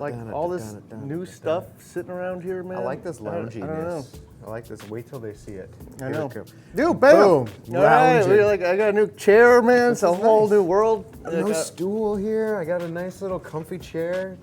like all this new stuff sitting around here, man. I like this lounginess. I don't know. I like this. Wait till they see it. I know. Dude, bam! Boom. All right, I got a new chair, man. It's a whole new world. No stool here. I got a nice little comfy chair.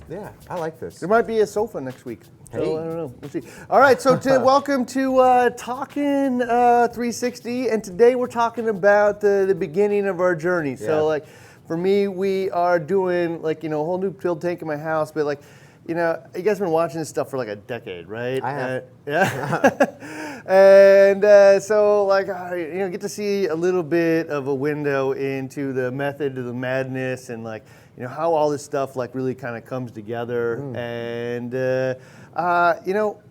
Yeah, I like this. There might be a sofa next week. Hey. So I don't know. We'll see. All right, so welcome to Talking 360, and today we're talking about the beginning of our journey. Yeah. So like, for me, we are doing like a whole new field tank in my house, but like, you guys have been watching this stuff for like a decade, right? I have. Yeah. And so like, get to see a little bit of a window into the method of the madness and like, how all this stuff like really kind of comes together. And,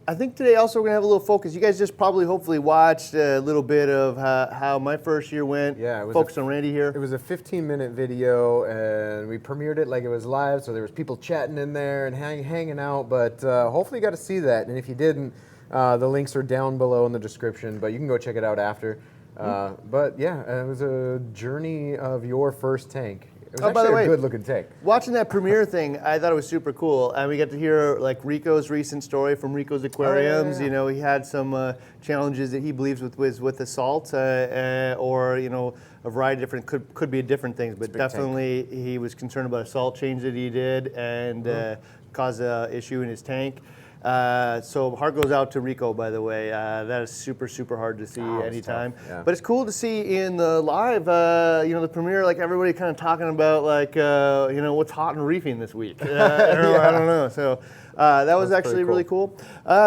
I think today also we're gonna have a little focus. You guys just probably hopefully watched a little bit of how my first year went. Yeah, it was focused on Randy here. It was a 15-minute video, and we premiered it like it was live, so there was people chatting in there and hanging out, but hopefully you got to see that, and if you didn't, the links are down below in the description, but you can go check it out after. But yeah, it was a journey of your first tank. It was by the way, a good-looking tank. Watching that premiere thing, I thought it was super cool, and we got to hear like Rico's recent story from Rico's Aquariums. Oh, yeah. He had some challenges that he believes with the salt, or a variety of different could be different things, but definitely he was concerned about a salt change that he did and caused an issue in his tank. So heart goes out to Rico, by the way. That is super, super hard to see anytime. Yeah. But it's cool to see in the live, the premiere, like everybody kind of talking about like, what's hot in reefing this week. I don't know. So that was actually really cool.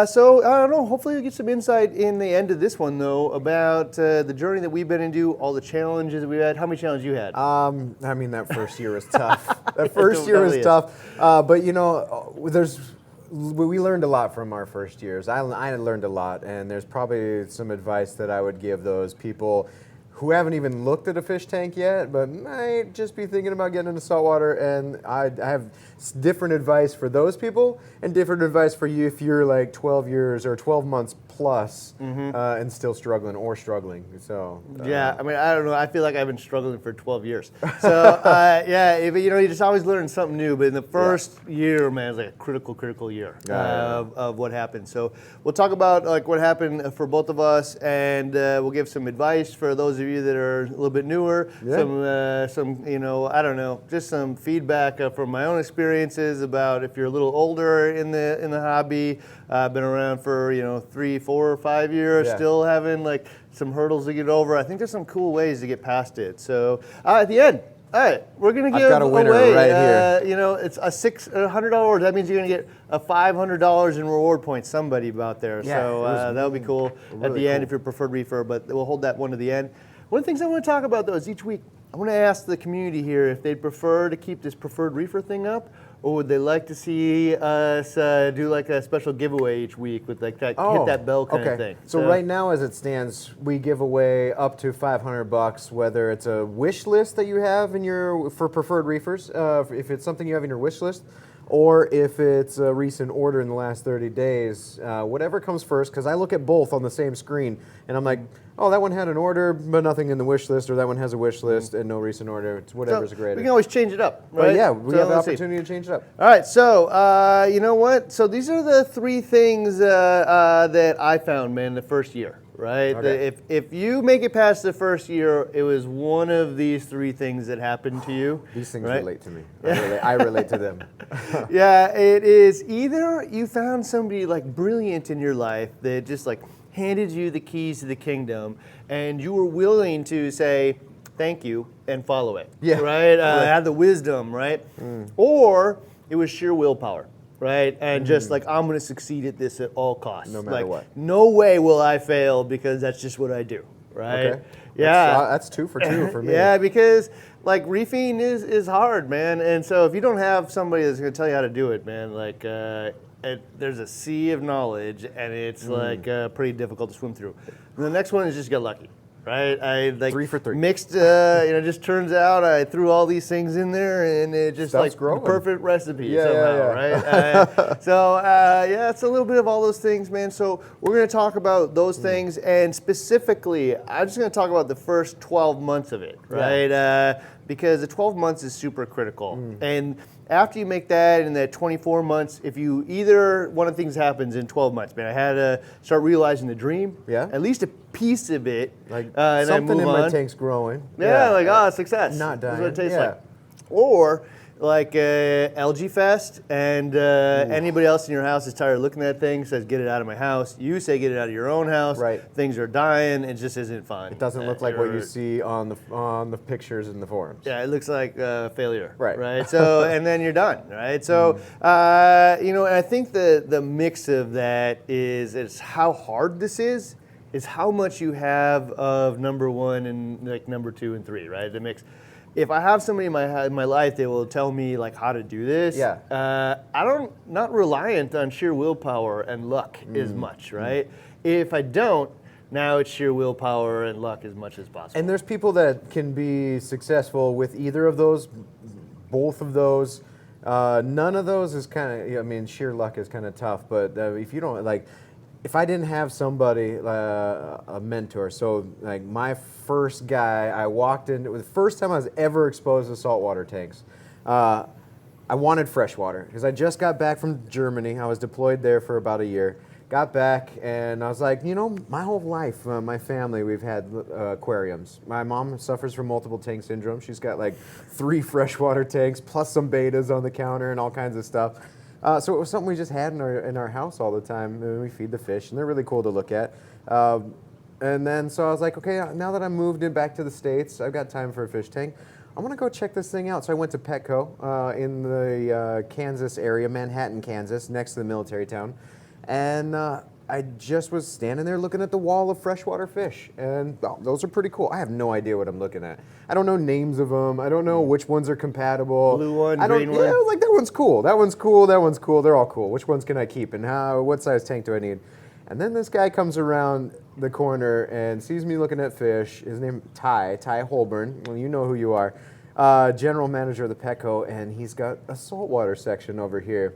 So I don't know, hopefully you'll get some insight in the end of this one though about the journey that we've been into, all the challenges that we've had. How many challenges you had? That first year was tough. That first year was tough. But we learned a lot from our first years. I learned a lot, and there's probably some advice that I would give those people who haven't even looked at a fish tank yet, but might just be thinking about getting into saltwater. And I have different advice for those people and different advice for you if you're like 12 years or 12 months plus and still struggling. So yeah, I mean, I don't know. I feel like I've been struggling for 12 years. So you just always learn something new. But in the first year, man, it's like a critical year of what happened. So we'll talk about like what happened for both of us, and we'll give some advice for those of you that are a little bit newer. Yeah. Some I don't know, just some feedback from my own experiences about if you're a little older in the hobby, been around for 3, 4, or 5 years, still having like some hurdles to get over. I think there's some cool ways to get past it. So at the end, all right, we're gonna give a winner away. Right here. It's a $100. That means you're gonna get a $500 in reward points. Somebody out there. Yeah, so that'll be cool at the end if you're a preferred reefer. But we'll hold that one to the end. One of the things I want to talk about though is each week I want to ask the community here if they'd prefer to keep this preferred reefer thing up, or would they like to see us do like a special giveaway each week with like that hit that bell kind of thing? So right now, as it stands, we give away up to $500, whether it's a wish list that you have for preferred reefers, if it's something you have in your wish list, or if it's a recent order in the last 30 days, whatever comes first, because I look at both on the same screen, and I'm like, oh, that one had an order, but nothing in the wish list, or that one has a wish list and no recent order. It's whatever's greater. We can always change it up, right? Yeah, we have the opportunity to change it up. All right, so you know what? So these are the 3 things that I found, man, the first year, right? Okay. If you make it past the first year, it was one of these 3 things that happened to you. These things relate to me. I relate to them. Yeah, it is either you found somebody like brilliant in your life that just like handed you the keys to the kingdom, and you were willing to say thank you and follow it. Yeah. Right? Had the wisdom, right? Or it was sheer willpower, right? And just like, I'm going to succeed at this at all costs. No matter what. No way will I fail because that's just what I do, right? Okay. Yeah. That's 2 for 2 for me. Yeah, because like reefing is hard, man. And so if you don't have somebody that's going to tell you how to do it, man, like there's a sea of knowledge, and it's like pretty difficult to swim through. And the next one is just get lucky, right? I like 3 for 3. Mixed, just turns out I threw all these things in there, and it just Stuff's like growing. Perfect recipe somehow, right? So it's a little bit of all those things, man. So we're going to talk about those things, and specifically, I'm just going to talk about the first 12 months of it, right? because the 12 months is super critical. And after you make that, in that 24 months, if you either one of the things happens in 12 months, man, I had to start realizing the dream, at least a piece of it, Like and something I move in my on. tank's growing. Success. Not That's dying. what it tastes like. Or like Algae Fest, and anybody else in your house is tired of looking at that thing, says get it out of my house. You say get it out of your own house. Right. Things are dying. It just isn't fun. It doesn't look like what you see on the pictures in the forums. Yeah, it looks like failure. Right. Right. So and then you're done. Right. So you know, and I think the mix of that is how hard this is how much you have of number one and like number two and three. Right. The mix. If I have somebody in my life, they will tell me like how to do this. Yeah. Not reliant on sheer willpower and luck as much, right? If I don't, now it's sheer willpower and luck as much as possible. And there's people that can be successful with either of those, both of those. None of those is kind of, I mean, sheer luck is kind of tough, but if you don't, like, if I didn't have somebody, a mentor, so like my first guy, I walked in, it was the first time I was ever exposed to saltwater tanks. I wanted freshwater because I just got back from Germany. I was deployed there for about a year. Got back and I was like, you know, my whole life, my family, we've had aquariums. My mom suffers from multiple tank syndrome. She's got like 3 freshwater tanks plus some betas on the counter and all kinds of stuff. So it was something we just had in our house all the time. And we feed the fish, and they're really cool to look at. And then so I was like, okay, now that I moved back to the States, I've got time for a fish tank. I'm gonna go check this thing out. So I went to Petco in the Kansas area, Manhattan, Kansas, next to the military town, and I just was standing there looking at the wall of freshwater fish, and those are pretty cool. I have no idea what I'm looking at. I don't know names of them. I don't know which ones are compatible. Blue one, green one. Yeah, I was like, that one's cool. That one's cool. That one's cool. They're all cool. Which ones can I keep, and what size tank do I need? And then this guy comes around the corner and sees me looking at fish. His name Ty Holborn. Well, you know who you are. General manager of the Petco, and he's got a saltwater section over here.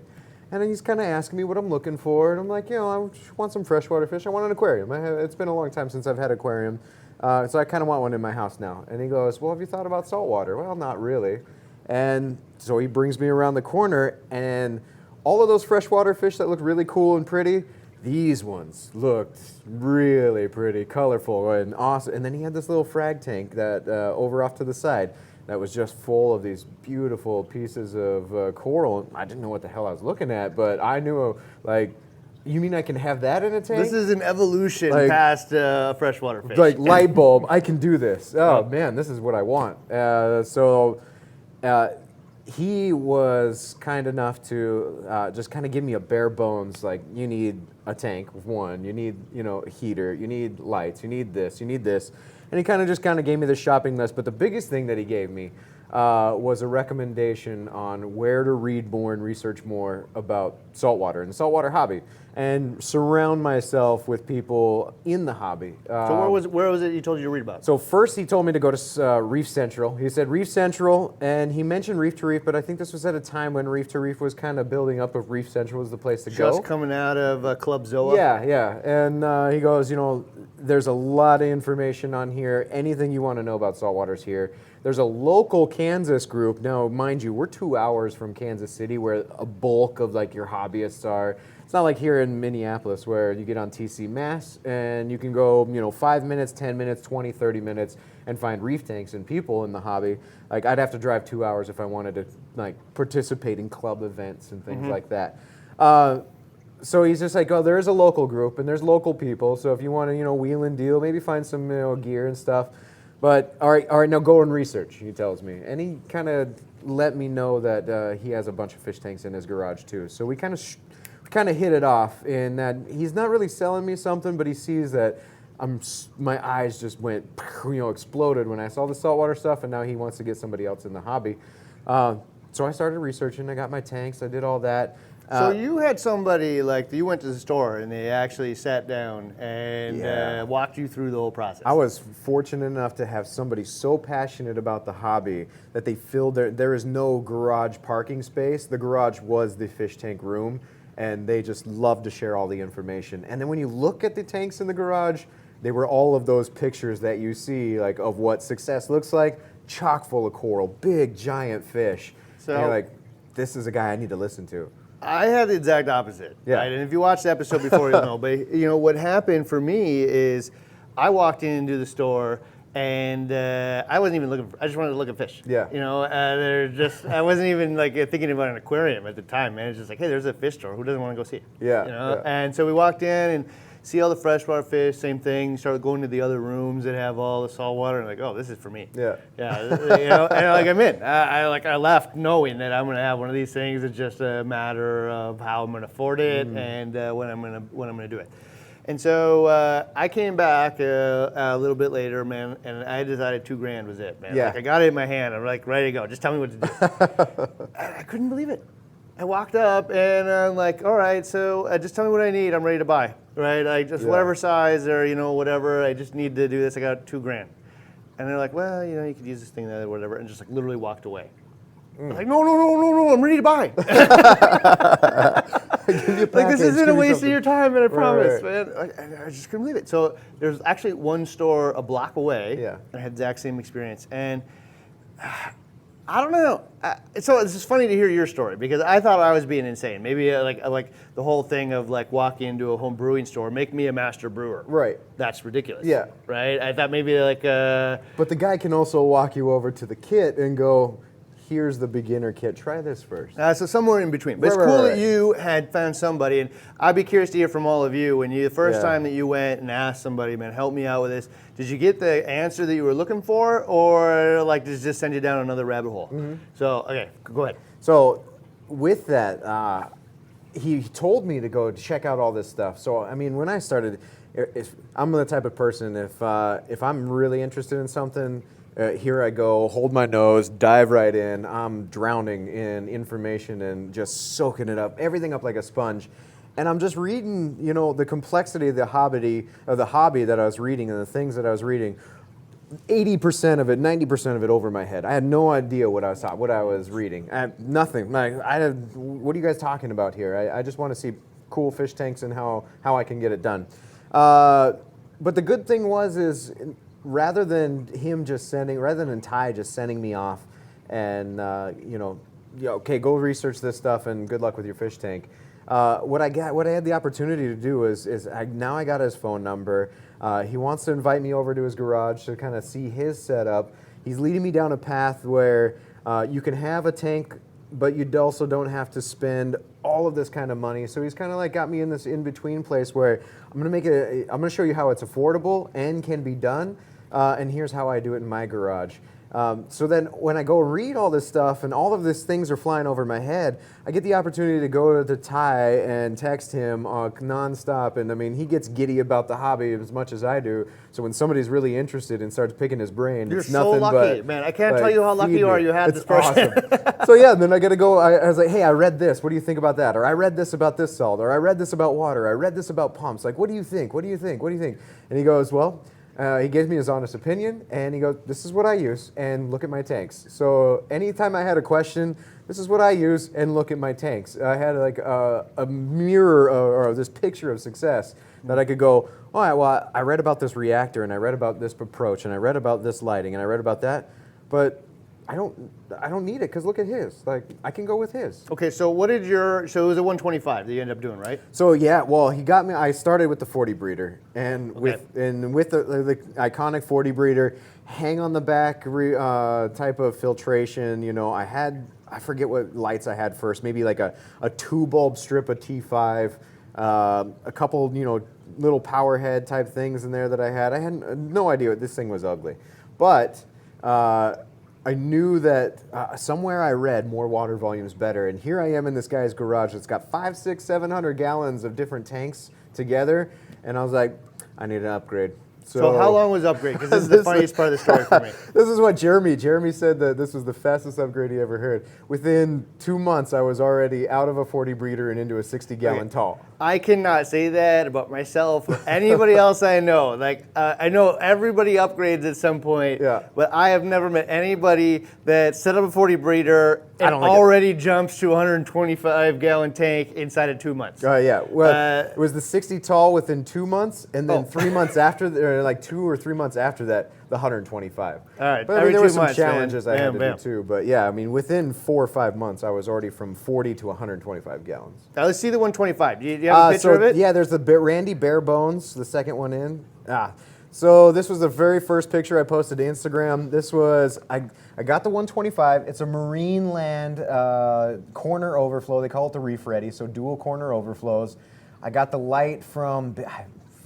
And then he's kind of asking me what I'm looking for, and I'm like, you know, I want some freshwater fish. I want an aquarium. It's been a long time since I've had an aquarium, so I kind of want one in my house now. And he goes, well, have you thought about saltwater? Well, not really. And so he brings me around the corner, and all of those freshwater fish that looked really cool and pretty, these ones looked really pretty, colorful, and awesome. And then he had this little frag tank that over off to the side that was just full of these beautiful pieces of coral. I didn't know what the hell I was looking at, but I knew, like, you mean I can have that in a tank? This is an evolution past freshwater fish. Like light bulb, I can do this. Oh man, this is what I want. He was kind enough to just kind of give me a bare bones, like, you need a tank with one, you need, you know, a heater, you need lights, you need this, and he kind of gave me the shopping list. But the biggest thing that he gave me was a recommendation on where to read more and research more about saltwater and the saltwater hobby, and surround myself with people in the hobby. So where was it he told you to read about? So first he told me to go to Reef Central. He said Reef Central, and he mentioned Reef to Reef, but I think this was at a time when Reef to Reef was kind of building up, of Reef Central was the place to go. Just coming out of Club Zoa? Yeah. And he goes, you know, there's a lot of information on here. Anything you want to know about saltwater's here. There's a local Kansas group. Now, mind you, we're 2 hours from Kansas City, where a bulk of like your hobbyists are. It's not like here in Minneapolis where you get on TC Mass and you can go, you know, 5 minutes, 10 minutes, 20, 30 minutes and find reef tanks and people in the hobby. Like, I'd have to drive 2 hours if I wanted to like participate in club events and things like that. So he's just like, oh, there is a local group and there's local people. So if you want to, you know, wheel and deal, maybe find some, you know, gear and stuff. But all right, now go and research, he tells me. And he kind of let me know that he has a bunch of fish tanks in his garage too. So we kind of hit it off in that he's not really selling me something, but he sees that my eyes just went, you know, exploded when I saw the saltwater stuff, and now he wants to get somebody else in the hobby. So I started researching. I got my tanks. I did all that. So you had somebody, like, you went to the store and they actually sat down and walked you through the whole process. I was fortunate enough to have somebody so passionate about the hobby that they filled there is no garage parking space. The garage was the fish tank room, and they just loved to share all the information. And then when you look at the tanks in the garage, they were all of those pictures that you see, like, of what success looks like, chock full of coral, big giant fish. So and you're like, this is a guy I need to listen to. I had the exact opposite, Yeah. right? And if you watched the episode before, you'll know. But what happened for me is I walked into the store and I wasn't even looking I just wanted to look at fish. Yeah. I wasn't even like thinking about an aquarium at the time, man. It's just like, hey, there's a fish store. Who doesn't want to go see it? Yeah. Yeah. And so we walked in and see all the freshwater fish, same thing. Started going to the other rooms that have all the saltwater, and like, oh, this is for me. Yeah. Yeah. And like I'm in. I left knowing that I'm gonna have one of these things. It's just a matter of how I'm gonna afford it and when I'm gonna do it. And so I came back a little bit later, man, and I decided $2,000 was it, man. Yeah. Like I got it in my hand. I'm like ready to go. Just tell me what to do. I couldn't believe it. I walked up and I'm like, all right, so just tell me what I need. I'm ready to buy, right? I just whatever size or whatever. I just need to do this. I got $2,000, and they're like, well, you could use this thing, that, whatever, and just like literally walked away. I'm like, no, I'm ready to buy. Like this isn't a waste of your time, and I promise, man. I just couldn't believe it. So there's actually one store a block away. Yeah. And I had the exact same experience, and I don't know. So it's just funny to hear your story because I thought I was being insane. Maybe like the whole thing of like walking into a home brewing store, make me a master brewer. Right. That's ridiculous. Yeah. Right. I thought maybe like. But the guy can also walk you over to the kit and go, here's the beginner kit. Try this first. So somewhere in between. But it's cool that you had found somebody, and I'd be curious to hear from all of you. When the first time that you went and asked somebody, man, help me out with this, did you get the answer that you were looking for, or like did it just send you down another rabbit hole? So, okay, go ahead. So with that, he told me to go check out all this stuff. So, I mean, when I started, I'm the type of person, if I'm really interested in something, here I go, hold my nose, dive right in. I'm drowning in information and just soaking it up, everything up like a sponge. And I'm just reading, the complexity of the hobby that I was reading and the things that I was reading. 80% of it, 90% of it over my head. I had no idea what I was reading. I had nothing. What are you guys talking about here? I just want to see cool fish tanks and how I can get it done. But the good thing is rather than Ty just sending me off and okay, go research this stuff and good luck with your fish tank. What I had the opportunity to do is I got his phone number. He wants to invite me over to his garage to kind of see his setup. He's leading me down a path where you can have a tank, but you also don't have to spend all of this kind of money. So he's kind of like got me in this in-between place where I'm going to show you how it's affordable and can be done. And here's how I do it in my garage. So then when I go read all this stuff and all of these things are flying over my head, I get the opportunity to go to Ty and text him nonstop. And I mean, he gets giddy about the hobby as much as I do. So when somebody's really interested and starts picking his brain, You're it's nothing so lucky, but, man. I can't tell you how lucky you are you had this person. Awesome. So yeah, then I got to go. I was like, hey, I read this. What do you think about that? Or I read this about this salt. Or I read this about water. I read this about pumps. Like, what do you think? What do you think? What do you think? And he goes, well, he gives me his honest opinion, and he goes, this is what I use, and look at my tanks. So anytime I had a question, this is what I use, and look at my tanks. I had like a mirror or this picture of success that I could go, all right, well, I read about this reactor, and I read about this approach, and I read about this lighting, and I read about that, but I don't need it because look at his. Like, I can go with his. Okay, so so it was a 125 that you ended up doing, right? So yeah, well, he got me. I started with the 40 breeder, and with the iconic 40 breeder, hang on the back type of filtration. I forget what lights I had first. Maybe like a 2-bulb strip of T5, a couple little power head type things in there that I had. I had no idea what this thing was ugly, but. I knew that somewhere I read more water volume is better, and here I am in this guy's garage that's got 500, 600, 700 gallons of different tanks together, and I was like, I need an upgrade. So how long was upgrade? Because this is the funniest part of the story for me. This is what Jeremy said that this was the fastest upgrade he ever heard. Within 2 months, I was already out of a 40 breeder and into a 60-gallon tall. I cannot say that about myself or anybody else I know. Like, I know everybody upgrades at some point, but I have never met anybody that set up a 40 breeder it already jumps to 125-gallon tank inside of 2 months. Yeah. Well, it was the 60 tall within 2 months, and then 3 months after, or like 2 or 3 months after that, the 125. All right. But I mean, there were some months, challenges I had to bam. do too. But yeah, I mean, within 4 or 5 months, I was already from 40 to 125 gallons. Now let's see the 125. Do you have a picture of it? Yeah, there's the Randy Bare Bones, the second one in. So this was the very first picture I posted to Instagram. This was, I got the 125. It's a marine land corner overflow. They call it the Reef Ready, so dual corner overflows. I got the light from,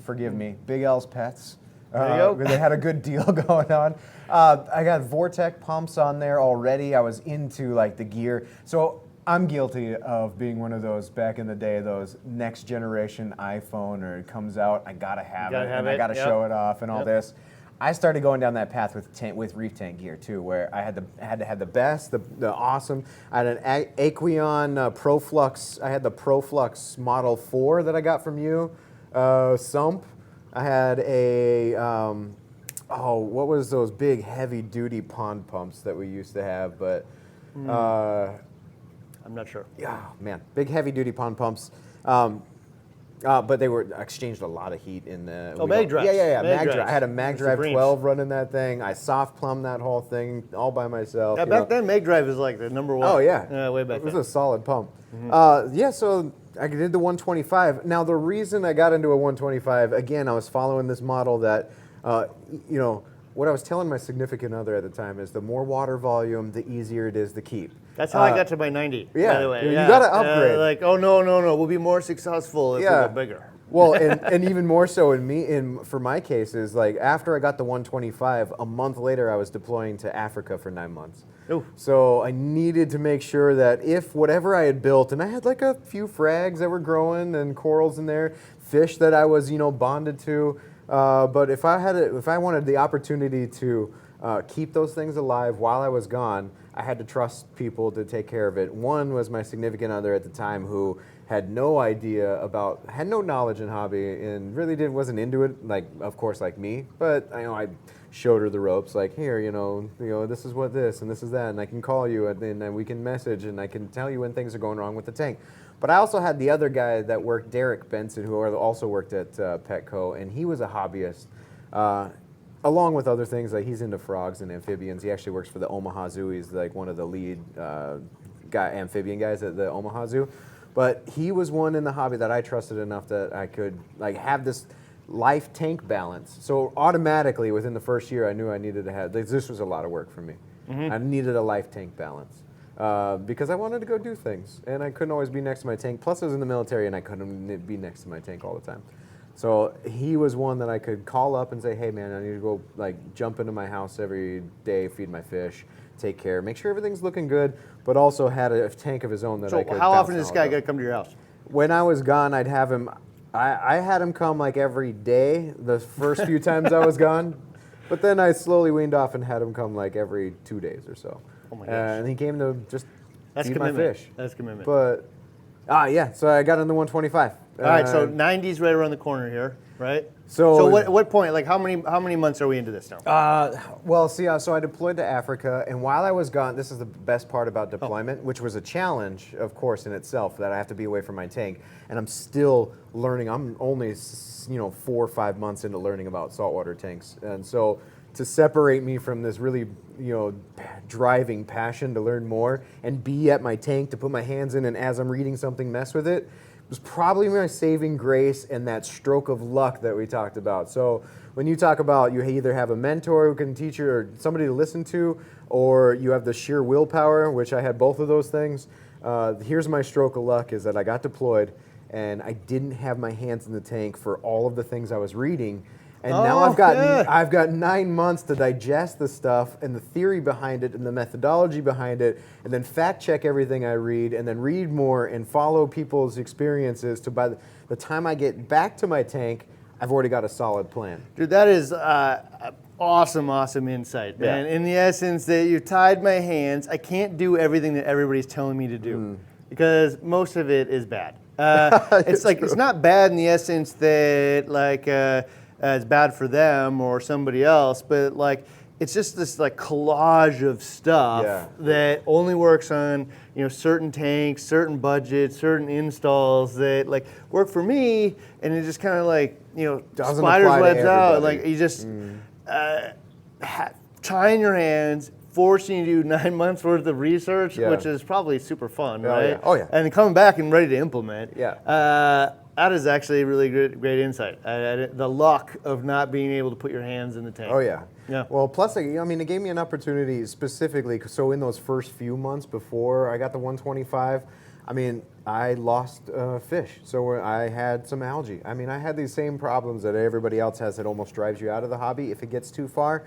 forgive me, Big L's Pets. There you go. They had a good deal going on. I got Vortec pumps on there already. I was into like the gear. So I'm guilty of being one of those back in the day, those next generation iPhone, or it comes out, I gotta have it, and I gotta show it off and all this. I started going down that path with reef tank gear too, where I had to have the best, the awesome. I had an Aqueon ProFlux. I had the ProFlux Model 4 that I got from you, sump. I had a what was those big heavy duty pond pumps that we used to have, but. I'm not sure. Yeah, man, big heavy-duty pond pumps, but they were exchanged a lot of heat in the. Mag drives. Yeah, mag drives. drive. I had a mag drive 12 running that thing. I soft plumbed that whole thing all by myself. Yeah, back then mag drive is like the number one. Oh yeah, way back it was then. a solid pump. Yeah, so I did the 125. Now the reason I got into a 125, again, I was following this model that, what I was telling my significant other at the time is the more water volume, the easier it is to keep. That's how I got to my 90, yeah, by the way. you gotta upgrade. Like, oh, no, we'll be more successful if we go bigger. Well, and even more so for my case is like after I got the 125, a month later I was deploying to Africa for 9 months. Ooh. So I needed to make sure that if whatever I had built, and I had like a few frags that were growing and corals in there, fish that I was bonded to, but if I wanted the opportunity to keep those things alive while I was gone, I had to trust people to take care of it. One was my significant other at the time who had no knowledge in hobby and really wasn't into it, like, of course, like me, but I showed her the ropes, like, here, this is what this and this is that, and I can call you and then we can message and I can tell you when things are going wrong with the tank. But I also had the other guy that worked, Derek Benson, who also worked at Petco, and he was a hobbyist. Along with other things, like he's into frogs and amphibians. He actually works for the Omaha Zoo. He's like one of the lead amphibian guys at the Omaha Zoo. But he was one in the hobby that I trusted enough that I could like have this life tank balance. So automatically within the first year, I knew I needed to have, this was a lot of work for me. I needed a life tank balance because I wanted to go do things. And I couldn't always be next to my tank. Plus I was in the military and I couldn't be next to my tank all the time. So he was one that I could call up and say, hey man, I need to go like jump into my house every day, feed my fish, take care, make sure everything's looking good, but also had a tank of his own that I could. So how often does this guy got to come to your house? When I was gone, I'd have him, I had him come like every day the first few times I was gone, but then I slowly weaned off and had him come like every 2 days or so. Oh my gosh. And he came to just That's feed commitment. my fish. That's commitment. But, yeah, so I got in the 125. All right, so 90's right around the corner here, right? So what point, like how many months are we into this now? Well, see, so I deployed to Africa, and while I was gone, this is the best part about deployment, which was a challenge, of course, in itself, that I have to be away from my tank, and I'm still learning. I'm only, 4 or 5 months into learning about saltwater tanks, and so to separate me from this really, driving passion to learn more and be at my tank to put my hands in, and as I'm reading something, mess with it, was probably my saving grace and that stroke of luck that we talked about. So when you talk about you either have a mentor who can teach you or somebody to listen to, or you have the sheer willpower, which I had both of those things, here's my stroke of luck is that I got deployed and I didn't have my hands in the tank for all of the things I was reading. And now I've got 9 months to digest the stuff and the theory behind it and the methodology behind it, and then fact check everything I read, and then read more and follow people's experiences to by the time I get back to my tank, I've already got a solid plan. Dude, that is awesome insight, man. In the essence that you tied my hands, I can't do everything that everybody's telling me to do because most of it is bad. It's like it's not bad in the essence that like. It's bad for them or somebody else, but like it's just this like collage of stuff that only works on certain tanks, certain budgets, certain installs that like work for me, and it just kind of like spiders webs out. Like you just tying your hands, forcing you to do 9 months worth of research, which is probably super fun, right? Yeah. Oh yeah. And then coming back and ready to implement. Yeah. That is actually really great insight. The luck of not being able to put your hands in the tank. Oh yeah. Yeah. Well, plus, I mean, it gave me an opportunity specifically. So in those first few months before I got the 125, I mean, I lost fish. So I had some algae. I mean, I had these same problems that everybody else has that almost drives you out of the hobby if it gets too far.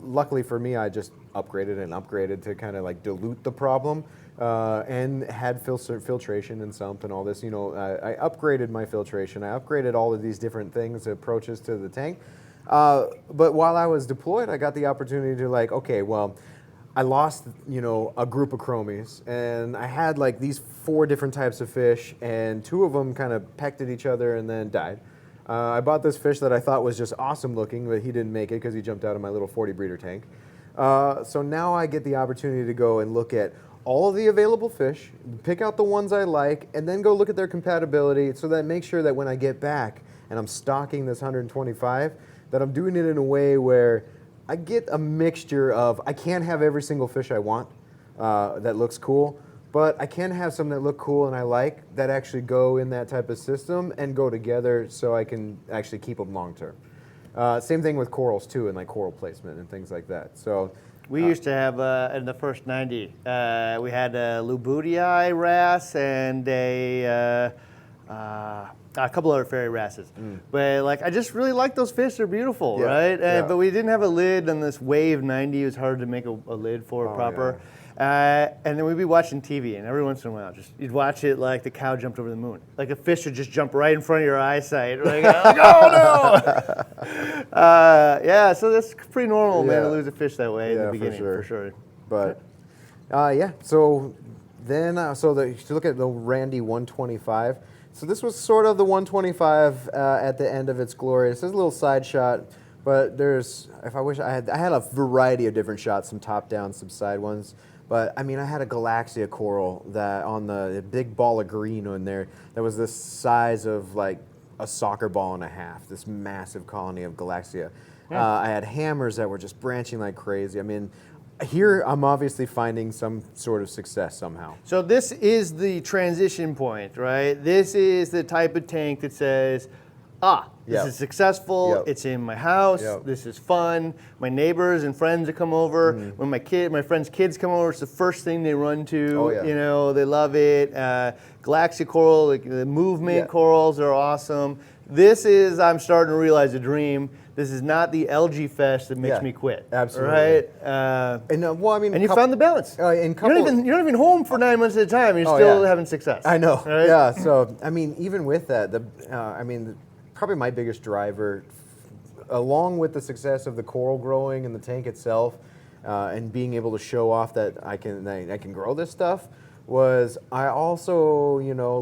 Luckily for me, I just upgraded to kind of like dilute the problem. And had filtration and sump and all this. I upgraded my filtration. I upgraded all of these different things, approaches to the tank. But while I was deployed, I got the opportunity to like, okay, well, I lost, a group of chromies, and I had like these 4 different types of fish, and 2 of them kind of pecked at each other and then died. I bought this fish that I thought was just awesome looking, but he didn't make it because he jumped out of my little 40 breeder tank. So now I get the opportunity to go and look at all of the available fish, pick out the ones I like, and then go look at their compatibility so that I make sure that when I get back and I'm stocking this 125, that I'm doing it in a way where I get a mixture of, I can't have every single fish I want that looks cool, but I can have some that look cool and I like that actually go in that type of system and go together so I can actually keep them long term. Same thing with corals too, and like coral placement and things like that. So we used to have in the first 90, we had a Lubutii wrasse and a couple other fairy wrasses. But like I just really like those fish. They're beautiful, right? But we didn't have a lid on this Wave 90. It was hard to make a lid for proper. And then we'd be watching TV, and every once in a while, you'd watch it like the cow jumped over the moon. Like a fish would just jump right in front of your eyesight. Like oh no! Yeah, so that's pretty normal, man, to lose a fish that way in the beginning, for sure. But so then, if you look at the Randy 125, so this was sort of the 125 at the end of its glory. This is a little side shot. But I had a variety of different shots, some top down, some side ones. But I mean, I had a Galaxia coral that on the big ball of green on there that was the size of like a soccer ball and a half, this massive colony of Galaxia. I had hammers that were just branching like crazy. I mean, here I'm obviously finding some sort of success somehow. So this is the transition point, right? This is the type of tank that says, this is successful. It's in my house. This is fun. My neighbors and friends that come over. When my friends' kids come over, it's the first thing they run to. They love it. Galaxia coral, like the movement corals are awesome. This is, I'm starting to realize, a dream. This is not the algae fest that makes me quit. Absolutely. Right? And you found the balance. You're not even home for 9 months at a time. You're still having success. I know. Right? Yeah. So I mean, even with that, probably my biggest driver, along with the success of the coral growing and the tank itself, and being able to show off that I can grow this stuff, was I also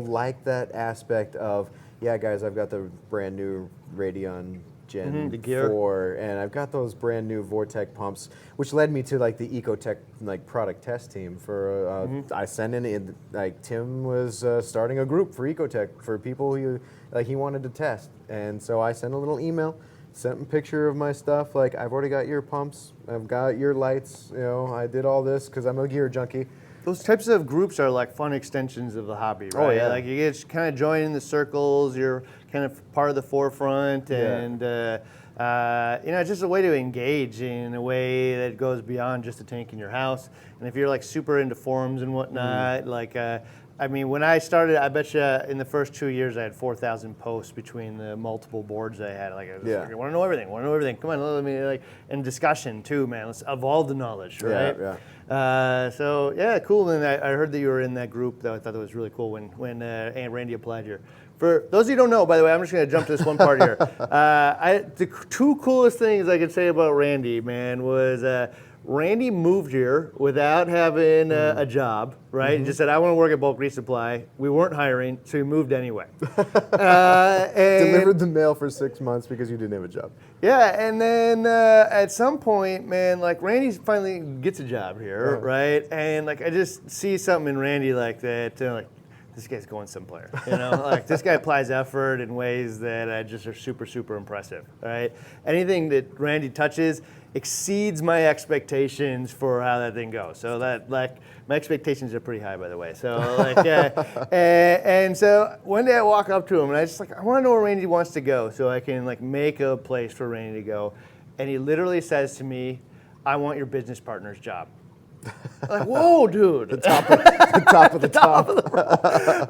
like that aspect of guys, I've got the brand new Radion Gen 4, and I've got those brand new Vortec pumps, which led me to like the Ecotech like product test team for. I sent in like Tim was starting a group for Ecotech for people who he wanted to test, and so I sent a little email, sent a picture of my stuff. Like, I've already got your pumps, I've got your lights. I did all this because I'm a gear junkie. Those types of groups are like fun extensions of the hobby, right? Oh, yeah. Like you get kind of join in the circles, you're kind of part of the forefront, and it's just a way to engage in a way that goes beyond just a tank in your house. And if you're like super into forums and whatnot, when I started, I bet you in the first 2 years I had 4,000 posts between the multiple boards I had. Like, I want to know everything. Come on, let me and discussion too, man. Let's evolve the knowledge, right? Cool. And I heard that you were in that group. Though I thought that was really cool when Aunt Randy applied here. For those of you who don't know, by the way, I'm just going to jump to this one part here. The 2 coolest things I could say about Randy, man, was Randy moved here without having a job, right? He just said, I want to work at Bulk Resupply. We weren't hiring, so he moved anyway. Delivered the mail for 6 months because you didn't have a job. Yeah, and then at some point, man, like Randy finally gets a job here, right? And like I just see something in Randy like that, like this guy's going somewhere, you know? Like this guy applies effort in ways that just are super, super impressive, right? Anything that Randy touches exceeds my expectations for how that thing goes. So that, like, my expectations are pretty high, by the way. So like, and so one day I walk up to him and I just like, I want to know where Randy wants to go so I can like make a place for Randy to go. And he literally says to me, I want your business partner's job. I'm like, whoa, dude. The top of the top.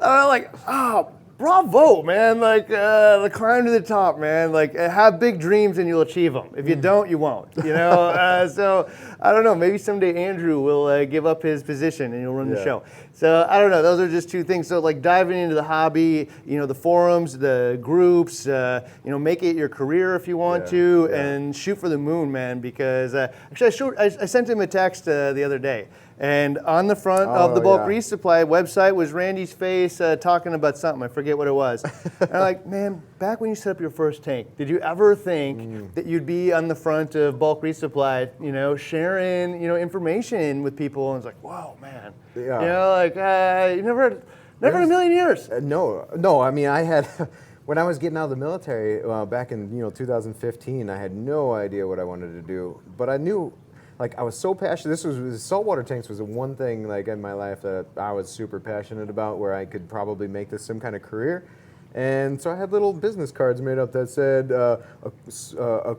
I'm like, oh, bravo, man. Like, the climb to the top, man. Like, have big dreams and you'll achieve them. If you don't, you won't, you know? So, I don't know. Maybe someday Andrew will give up his position and you'll run the show. So, I don't know. Those are just two things. So, like, diving into the hobby, you know, the forums, the groups, you know, make it your career if you want to, and shoot for the moon, man, because actually, I sent him a text the other day. And on the front of the Bulk Resupply website was Randy's face talking about something. I forget what it was. And I'm like, man, back when you set up your first tank, did you ever think that you'd be on the front of Bulk Resupply, you know, sharing, you know, information with people? And it's like, whoa, man. Yeah. You know, like, you never in a million years. No. I mean, I had, when I was getting out of the military back in, you know, 2015, I had no idea what I wanted to do. But I knew, like, I was so passionate. Saltwater tanks was the one thing, like, in my life that I was super passionate about, where I could probably make this some kind of career. And so I had little business cards made up that said saltwater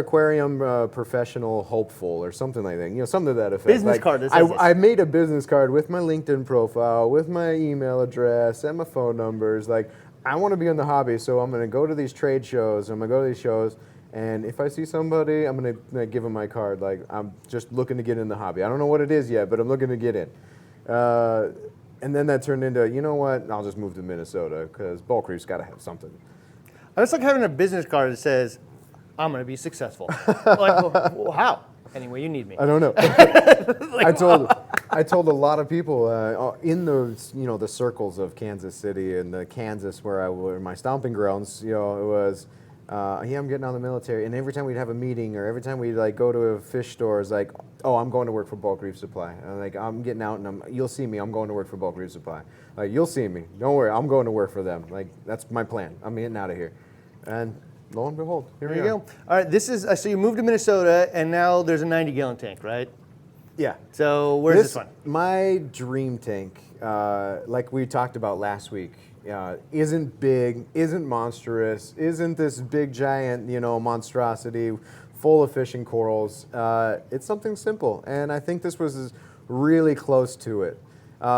aquarium professional hopeful or something like that. You know, something to that effect. Business like, card. I made a business card with my LinkedIn profile, with my email address, and my phone numbers. Like, I want to be in the hobby, so I'm going to go to these trade shows. I'm going to go to these shows. And if I see somebody, I'm going to give them my card. Like, I'm just looking to get in the hobby. I don't know what it is yet, but I'm looking to get in. And then that turned into, you know what, I'll just move to Minnesota because Bulk Reef's got to have something. It's like having a business card that says, I'm going to be successful. Like, well, how? Anyway, you need me. I don't know. Like, I told a lot of people in those, you know, the circles of Kansas City and the Kansas where my stomping grounds, you know, it was, I'm getting out of the military, and every time we'd have a meeting or every time we'd like go to a fish store, it's like, oh, I'm going to work for Bulk Reef Supply. And like, I'm getting out, and you'll see me. I'm going to work for Bulk Reef Supply. Like, you'll see me. Don't worry, I'm going to work for them. Like, that's my plan. I'm getting out of here. And lo and behold, here we go. All right, this is so you moved to Minnesota, and now there's a 90-gallon tank, right? Yeah. So where's this one? My dream tank, like we talked about last week. Isn't big, isn't monstrous, isn't this big giant, you know, monstrosity full of fish and corals. It's something simple, and I think this was really close to it.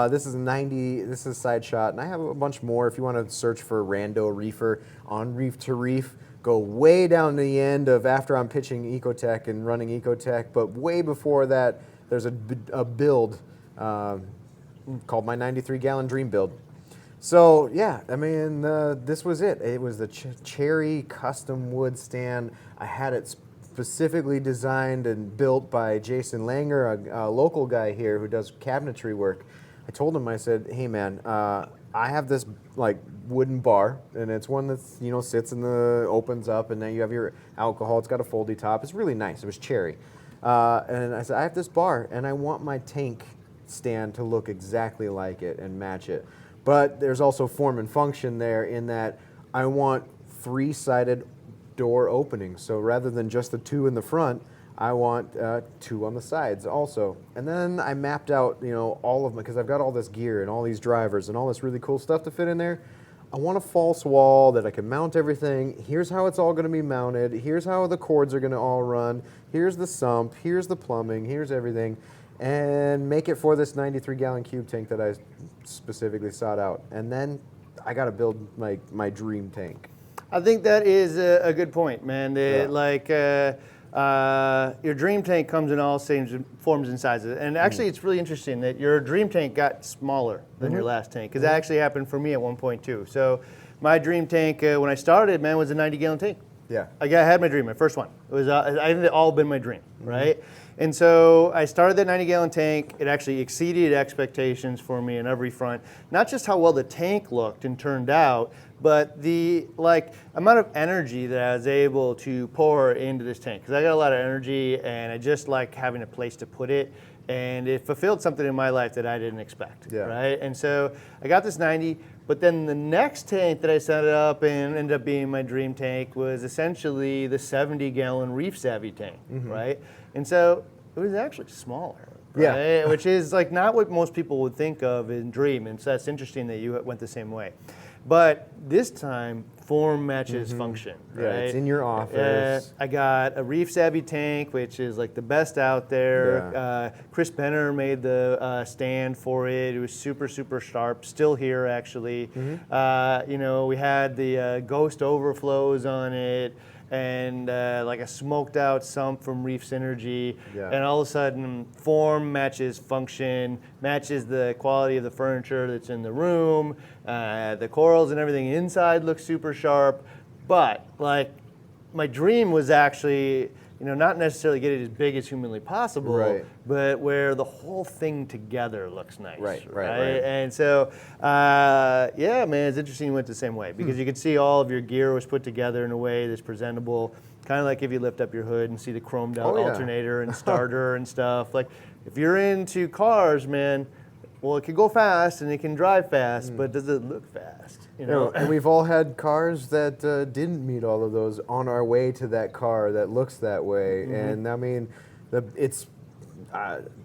This is 90, this is a side shot, and I have a bunch more if you want to search for Rando Reefer on Reef to Reef. Go way down to the end of after I'm pitching Ecotech and running Ecotech, but way before that, there's a build called my 93-gallon Dream Build. So yeah, I mean, this was it. It was the cherry custom wood stand. I had it specifically designed and built by Jason Langer, a local guy here who does cabinetry work. I told him, I said, hey man, I have this like wooden bar, and it's one that's, you know, sits in opens up, and then you have your alcohol. It's got a foldy top. It's really nice. It was cherry. And I said, I have this bar, and I want my tank stand to look exactly like it and match it. But there's also form and function there in that I want 3-sided door openings. So rather than just the 2 in the front, I want 2 on the sides also. And then I mapped out, you know, all of them, because I've got all this gear and all these drivers and all this really cool stuff to fit in there. I want a false wall that I can mount everything. Here's how it's all going to be mounted. Here's how the cords are going to all run. Here's the sump. Here's the plumbing. Here's everything. And make it for this 93-gallon cube tank that I specifically sought out. And then I got to build my dream tank. I think that is a good point, man. Like your dream tank comes in all forms and sizes. And actually, it's really interesting that your dream tank got smaller than your last tank, because that actually happened for me at one point too. So my dream tank when I started, man, was a 90-gallon tank. Yeah. I had my dream, my first one. It was, I think it all been my dream, right? And so I started that 90-gallon tank. It actually exceeded expectations for me in every front. Not just how well the tank looked and turned out, but the amount of energy that I was able to pour into this tank. Because I got a lot of energy, and I just like having a place to put it. And it fulfilled something in my life that I didn't expect, right? And so I got this 90, but then the next tank that I set up and ended up being my dream tank was essentially the 70-gallon Reef Savvy tank, right? And so it was actually smaller, right? Which is like not what most people would think of in dream, and so that's interesting that you went the same way. But this time, form matches function, right? Yeah, it's in your office. I got a Reef Savvy tank, which is like the best out there. Yeah. Chris Benner made the stand for it. It was super, super sharp. Still here, actually. You know, we had the ghost overflows on it, and like a smoked out sump from Reef Synergy. Yeah. And all of a sudden, form matches function, matches the quality of the furniture that's in the room. The corals and everything inside look super sharp. But like, my dream was actually, you know, not necessarily get it as big as humanly possible, Right. but where the whole thing together looks nice. Right. And so, yeah, man, it's interesting you went the same way, because you could see all of your gear was put together in a way that's presentable, kind of like if you lift up your hood and see the chromed out alternator and starter and stuff. Like, if you're into cars, man, well, it can go fast and it can drive fast, but does it look fast? You know? And we've all had cars that didn't meet all of those on our way to that car that looks that way. And I mean, it's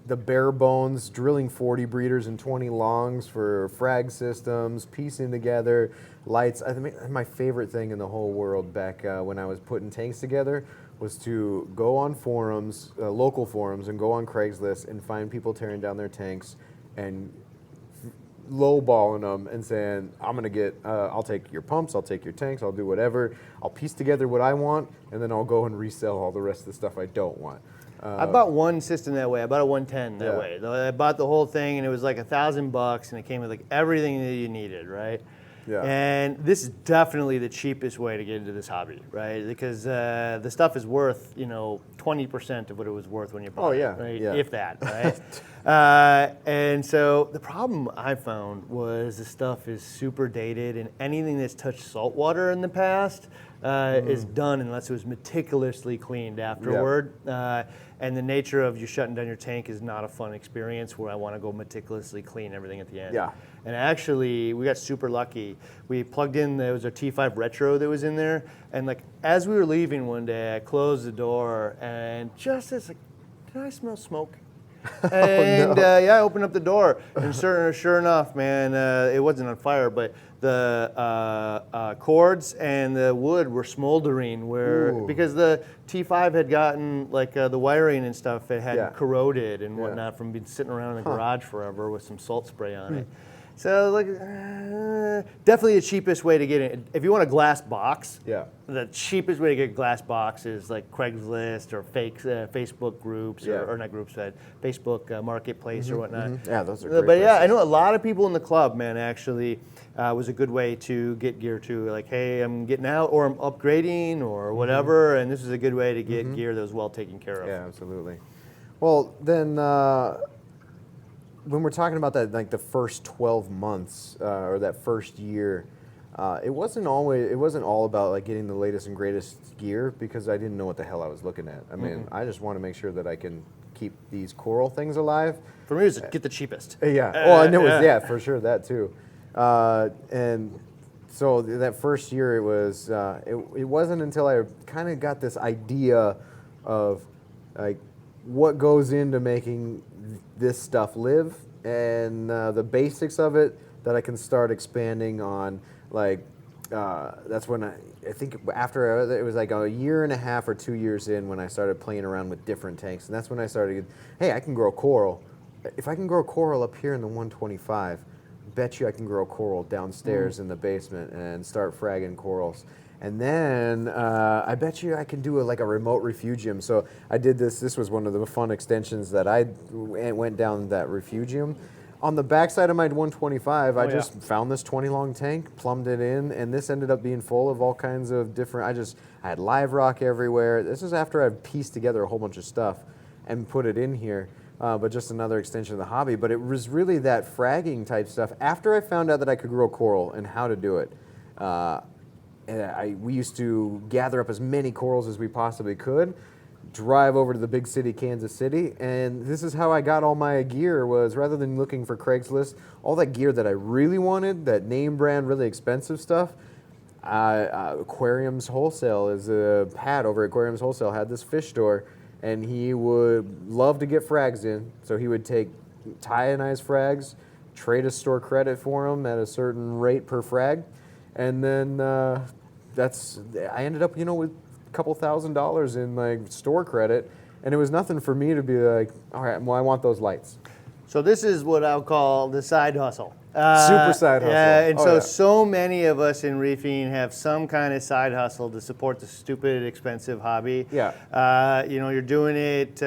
the bare bones, drilling 40 breeders and 20 longs for frag systems, piecing together lights. I mean, my favorite thing in the whole world back when I was putting tanks together was to go on forums, local forums, and go on Craigslist and find people tearing down their tanks and lowballing them and saying, I'm gonna get, I'll take your pumps, I'll take your tanks, I'll do whatever, I'll piece together what I want, and then I'll go and resell all the rest of the stuff I don't want. I bought one system that way. I bought a 110 that way. I bought the whole thing, and it was like $1,000, and it came with like everything that you needed, right? Yeah. And this is definitely the cheapest way to get into this hobby, right? Because the stuff is worth, you know, 20% of what it was worth when you bought it, right? If that, right? And so the problem I found was the stuff is super dated, and anything that's touched saltwater in the past is done unless it was meticulously cleaned afterward. And the nature of you shutting down your tank is not a fun experience where I want to go meticulously clean everything at the end. Yeah. And actually, we got super lucky. We plugged in, there was a T5 Retro that was in there, and like as we were leaving one day, I closed the door, and just as like, did I smell smoke? And yeah, I opened up the door, and sure enough, man, it wasn't on fire, but the cords and the wood were smoldering, because the T5 had gotten like the wiring and stuff, it had corroded and whatnot from being sitting around in the garage forever with some salt spray on it. So like, definitely the cheapest way to get it. If you want a glass box, the cheapest way to get a glass box is like Craigslist or fake Facebook groups, or not groups, but Facebook Marketplace or whatnot. Yeah, those are great But yeah, places. I know a lot of people in the club, man, actually was a good way to get gear too. Like, hey, I'm getting out, or I'm upgrading, or whatever, and this is a good way to get gear that was well taken care of. Yeah, absolutely. Well, then, when we're talking about that, like the first 12 months or that first year, it wasn't all about like getting the latest and greatest gear, because I didn't know what the hell I was looking at. I mean, I just want to make sure that I can keep these coral things alive. For me, it was get the cheapest. Yeah. Well, I know it was, for sure, that too. And so that first year, it was. It wasn't until I kind of got this idea of like what goes into making this stuff live, and the basics of it, that I can start expanding on. Like that's when I think after it was like a year and a half or 2 years in, when I started playing around with different tanks, and that's when I started. Hey, I can grow coral. If I can grow coral up here in the 125, bet you I can grow coral downstairs in the basement and start fragging corals. And then I bet you I can do like a remote refugium. So I did this. This was one of the fun extensions that I went down that refugium. On the backside of my 125, I yeah. just found this 20 long tank, plumbed it in, and this ended up being full of all kinds of different. I had live rock everywhere. This is after I've pieced together a whole bunch of stuff and put it in here. But just another extension of the hobby. But it was really that fragging type stuff. After I found out that I could grow coral and how to do it, we used to gather up as many corals as we possibly could, drive over to the big city, Kansas City, and this is how I got all my gear. Was rather than looking for Craigslist, all that gear that I really wanted, that name brand, really expensive stuff. Aquariums Wholesale is a Pat over at Aquariums Wholesale had this fish store. And he would love to get frags in, so he would take ionized frags, trade a store credit for them at a certain rate per frag, and then I ended up, with a couple $1,000s in like store credit, and it was nothing for me to be like, all right, well, I want those lights. So this is what I'll call the side hustle. Super side hustle. Yeah, and Oh, so many of us in reefing have some kind of side hustle to support the stupid, expensive hobby. Yeah. You're doing it.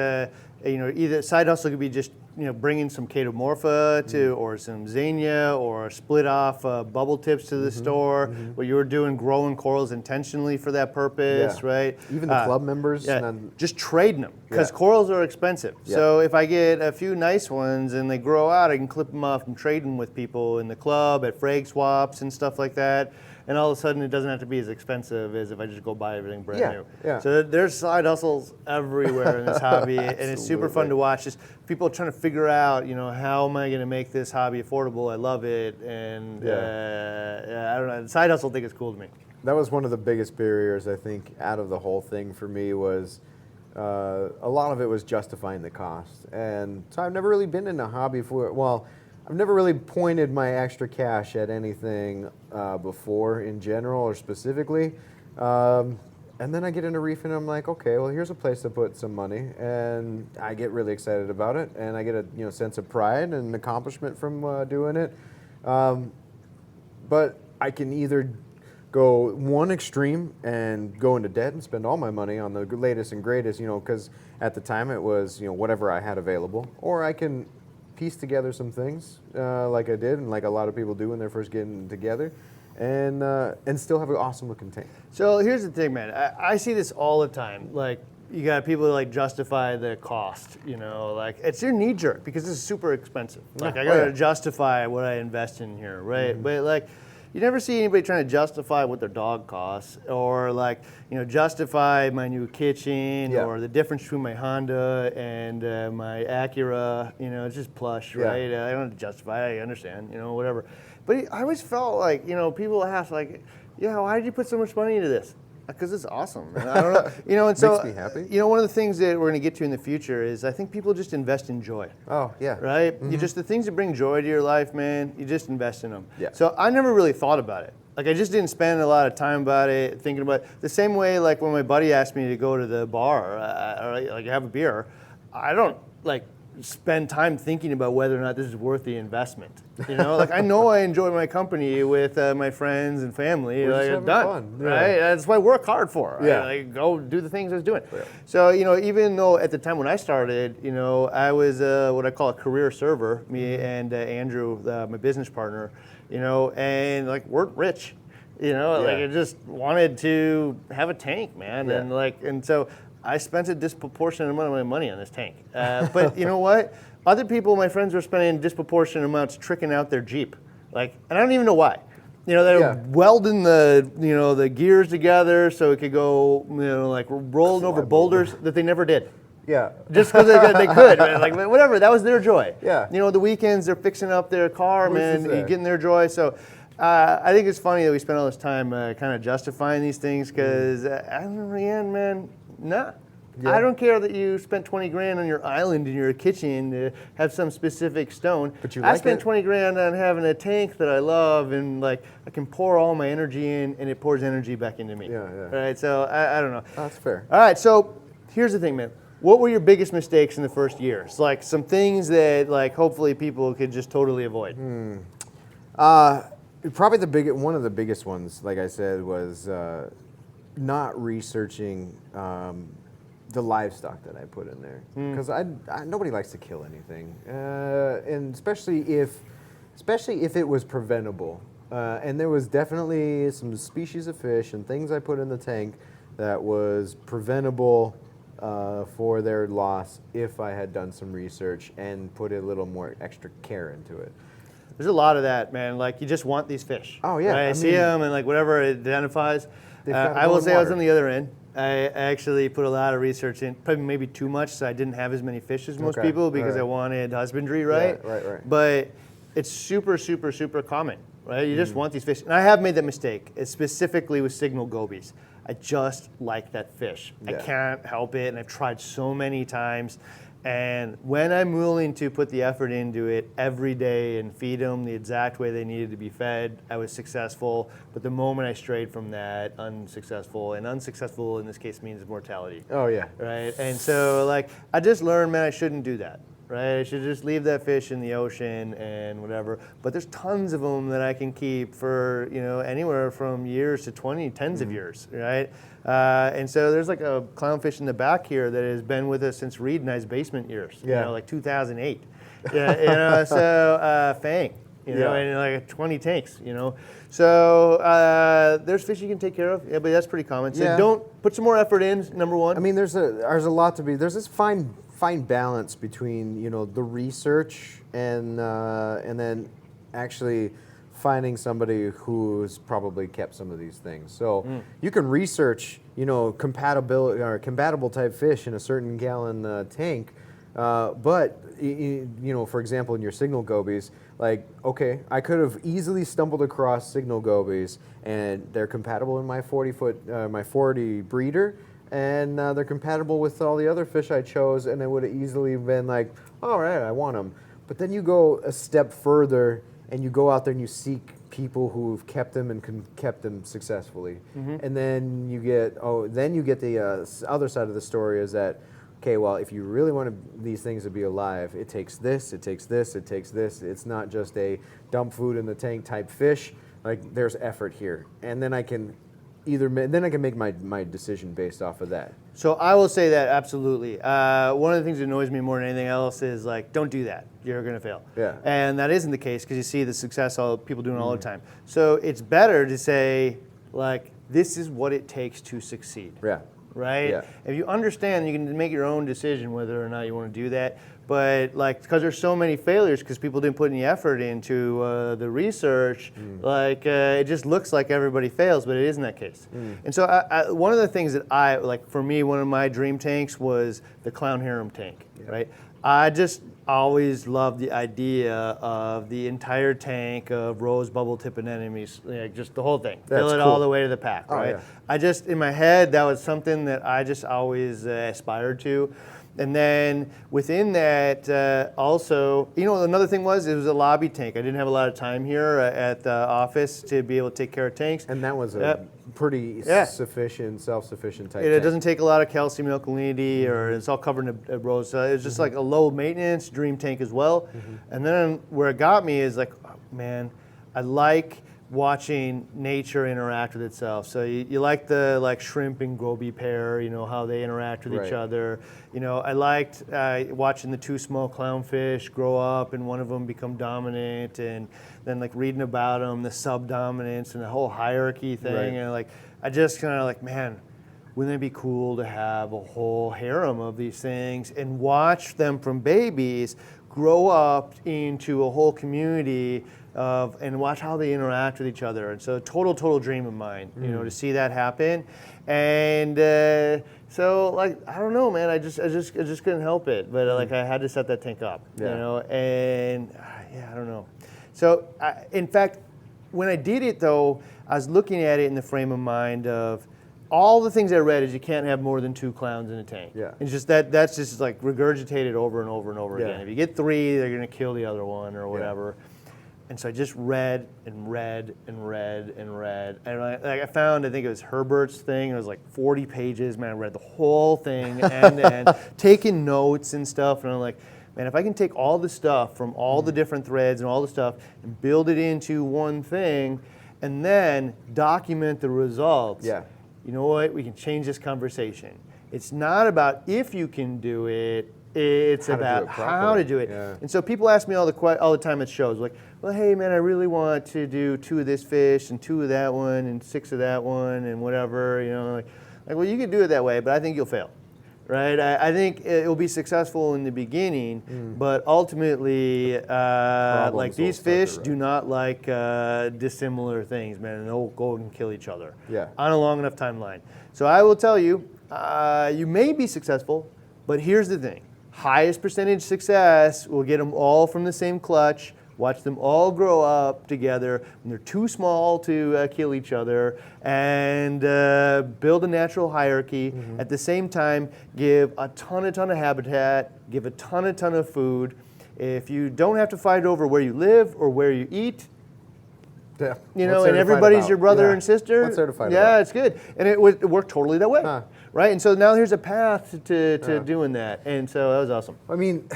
Either side hustle could be just bringing some chaetomorpha to, or some xenia, or split off bubble tips to the store. What you were doing, growing corals intentionally for that purpose, right? Even the club members. Yeah, just trading them, because corals are expensive. Yeah. So if I get a few nice ones and they grow out, I can clip them off and trade them with people in the club at frag swaps and stuff like that. And all of a sudden, it doesn't have to be as expensive as if I just go buy everything brand new. Yeah. So there's side hustles everywhere in this hobby, and it's super fun to watch. Just people trying to figure out, how am I going to make this hobby affordable? I love it, and I don't know. The side hustle thing is cool to me. That was one of the biggest barriers, I think, out of the whole thing for me was a lot of it was justifying the cost. And so I've never really been in a hobby I've never really pointed my extra cash at anything before in general or specifically. And then I get into reefing and I'm like, okay, well, here's a place to put some money. And I get really excited about it. And I get a sense of pride and accomplishment from doing it. But I can either go one extreme and go into debt and spend all my money on the latest and greatest, because at the time it was, whatever I had available. Or I can piece together some things like I did and like a lot of people do when they're first getting together, and still have an awesome looking tank. So here's the thing, man. I see this all the time. Like, you got people that like justify the cost, like it's your knee jerk because this is super expensive. Like, I gotta justify what I invest in here, right? But like, you never see anybody trying to justify what their dog costs, or like, justify my new kitchen, or the difference between my Honda and my Acura. It's just plush, right? I don't have to justify it, I understand, whatever. But I always felt like, people ask like, why did you put so much money into this? Because it's awesome. And I don't know, and so, makes me happy. One of the things that we're going to get to in the future is I think people just invest in joy. Oh, yeah. Right? You just, the things that bring joy to your life, man, you just invest in them. Yeah. So I never really thought about it. Like, I just didn't spend a lot of time about it, thinking about it. The same way, like, when my buddy asked me to go to the bar, or like have a beer, I don't, like, spend time thinking about whether or not this is worth the investment. Like, I know I enjoy my company with my friends and family. We're like, just having done, fun. Yeah. right? That's what I work hard for. Yeah. Like, go do the things I was doing. Yeah. So, even though at the time when I started, I was what I call a career server, me and Andrew, my business partner, and like, weren't rich. Like, I just wanted to have a tank, man. Yeah. And so I spent a disproportionate amount of my money on this tank. But you know what? Other people, my friends, were spending disproportionate amounts tricking out their Jeep. Like, and I don't even know why. They're welding the gears together so it could go, like rolling over boulders that they never did. Yeah. Just because they could, man. Like, whatever, that was their joy. Yeah. The weekends they're fixing up their car, man, getting their joy. So I think it's funny that we spend all this time kind of justifying these things because in the end, man, nah. Yeah. I don't care that you spent 20 grand on your island in your kitchen to have some specific stone. But I spent 20 grand on having a tank that I love, and like I can pour all my energy in, and it pours energy back into me. Yeah. Right. So I don't know. That's fair. All right. So here's the thing, man. What were your biggest mistakes in the first year? It's like some things that like hopefully people could just totally avoid. Probably one of the biggest ones, like I said, was not researching the livestock that I put in there, because nobody likes to kill anything, and especially if it was preventable. And there was definitely some species of fish and things I put in the tank that was preventable for their loss if I had done some research and put a little more extra care into it. There's a lot of that, man. Like, you just want these fish. Oh, yeah. Right? I see them and like whatever it identifies. I will say I was on the other end. I actually put a lot of research in, probably maybe too much, so I didn't have as many fish as most people because I wanted husbandry, right? Yeah, right. But it's super, super, super common, right? You just want these fish. And I have made that mistake, specifically with signal gobies. I just like that fish. I can't help it, and I've tried so many times. And when I'm willing to put the effort into it every day and feed them the exact way they needed to be fed, I was successful. But the moment I strayed from that, unsuccessful. And unsuccessful in this case means mortality. Oh, yeah. Right? And so, like, I just learned, man, I shouldn't do that. Right? I should just leave that fish in the ocean and whatever. But there's tons of them that I can keep for, anywhere from years to tens of years, right? And so there's like a clownfish in the back here that has been with us since Reed and I's basement years, like 2008. So Fang, and like 20 tanks, So there's fish you can take care of, but that's pretty common. So don't put some more effort in, number one. I mean, there's a lot to be, there's this fine balance between, the research and then actually finding somebody who's probably kept some of these things. So you can research, compatible type fish in a certain gallon tank, but for example, in your signal gobies, like, okay, I could have easily stumbled across signal gobies, and they're compatible in my 40 breeder, and they're compatible with all the other fish I chose, and it would have easily been like, all right, I want them. But then you go a step further, and you go out there and you seek people who've kept them and kept them successfully, and then you get the other side of the story is that, okay, well, if you really want these things to be alive, it takes this, it takes this, it takes this. It's not just a dump food in the tank type fish. Like, there's effort here, and then I can make my decision based off of that. So I will say that absolutely. One of the things that annoys me more than anything else is like, don't do that. You're going to fail. Yeah. And that isn't the case because you see the success people doing all the time. So it's better to say, like, this is what it takes to succeed. Yeah. Right? Yeah. If you understand, you can make your own decision whether or not you want to do that. But like, because there's so many failures because people didn't put any effort into the research, it just looks like everybody fails, but it isn't that case. And so one of the things that for me, one of my dream tanks was the clown harem tank, right? I just always loved the idea of the entire tank of rose, bubble tip, and anemones, just the whole thing. Fill it all the way to the pack, right? Yeah. I just, in my head, that was something that I just always aspired to. And then within that, also, another thing was it was a lobby tank. I didn't have a lot of time here at the office to be able to take care of tanks. And that was a pretty self-sufficient type It tank. doesn't take a lot of calcium alkalinity, or it's all covered in a rose. It's just like a low maintenance dream tank as well. And then where it got me is like, oh, man, I like watching nature interact with itself. So you like the shrimp and goby pair, how they interact with each other. I liked watching the two small clownfish grow up and one of them become dominant, and then reading about them, the subdominance and the whole hierarchy thing. And I just kind of man, wouldn't it be cool to have a whole harem of these things and watch them from babies grow up into a whole community and watch how they interact with each other. And so total dream of mine, to see that happen. And so I don't know, man, I just couldn't help it. But I had to set that tank up, and I don't know. So in fact, when I did it though, I was looking at it in the frame of mind of all the things I read is you can't have more than 2 clowns in a tank. Yeah. It's just that's just regurgitated over and over and over again. If you get 3, they're gonna kill the other one or whatever. And so I just read and read and read and read. And I found, I think it was Herbert's thing. It was 40 pages. Man, I read the whole thing end to end, taking notes and stuff. And I'm like, man, if I can take all the stuff from all the different threads and all the stuff and build it into one thing and then document the results, you know what? We can change this conversation. It's not about if you can do it. It's How to do about it how to do it. properly. Yeah. And so people ask me all the time at shows, like, well, hey man, I really want to do 2 of this fish and 2 of that one and 6 of that one and whatever, you know, like well, you can do it that way, but I think you'll fail, right? I think it will be successful in the beginning, but ultimately, like these fish do not like dissimilar things, man, and they'll go and kill each other on a long enough timeline. So I will tell you, you may be successful, but here's the thing. Highest percentage success will get them all from the same clutch, watch them all grow up together when they're too small to kill each other, and build a natural hierarchy. At the same time, give a ton of habitat, give a ton of food. If you don't have to fight over where you live or where you eat, you know, and everybody's your brother and sister. What's there to fight about? Yeah, it's good. And it worked totally that way. Right? And so now here's a path to doing that. And so that was awesome. I mean,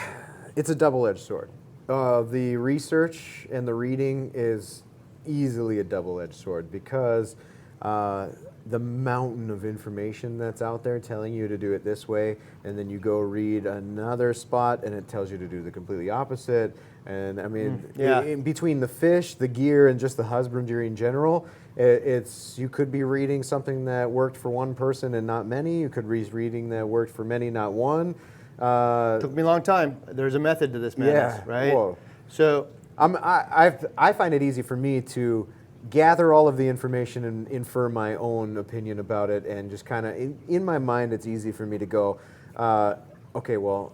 it's a double-edged sword. The research and the reading is easily a double-edged sword because the mountain of information that's out there telling you to do it this way, and then you go read another spot and it tells you to do the completely opposite. And I mean, in between the fish, the gear, and just the husbandry in general, you could be reading something that worked for one person and not many. You could be reading that worked for many, not one. Took me a long time. There's a method to this madness, right? Whoa. So I find it easy for me to gather all of the information and infer my own opinion about it, and just kind of in my mind, it's easy for me to go, okay, well,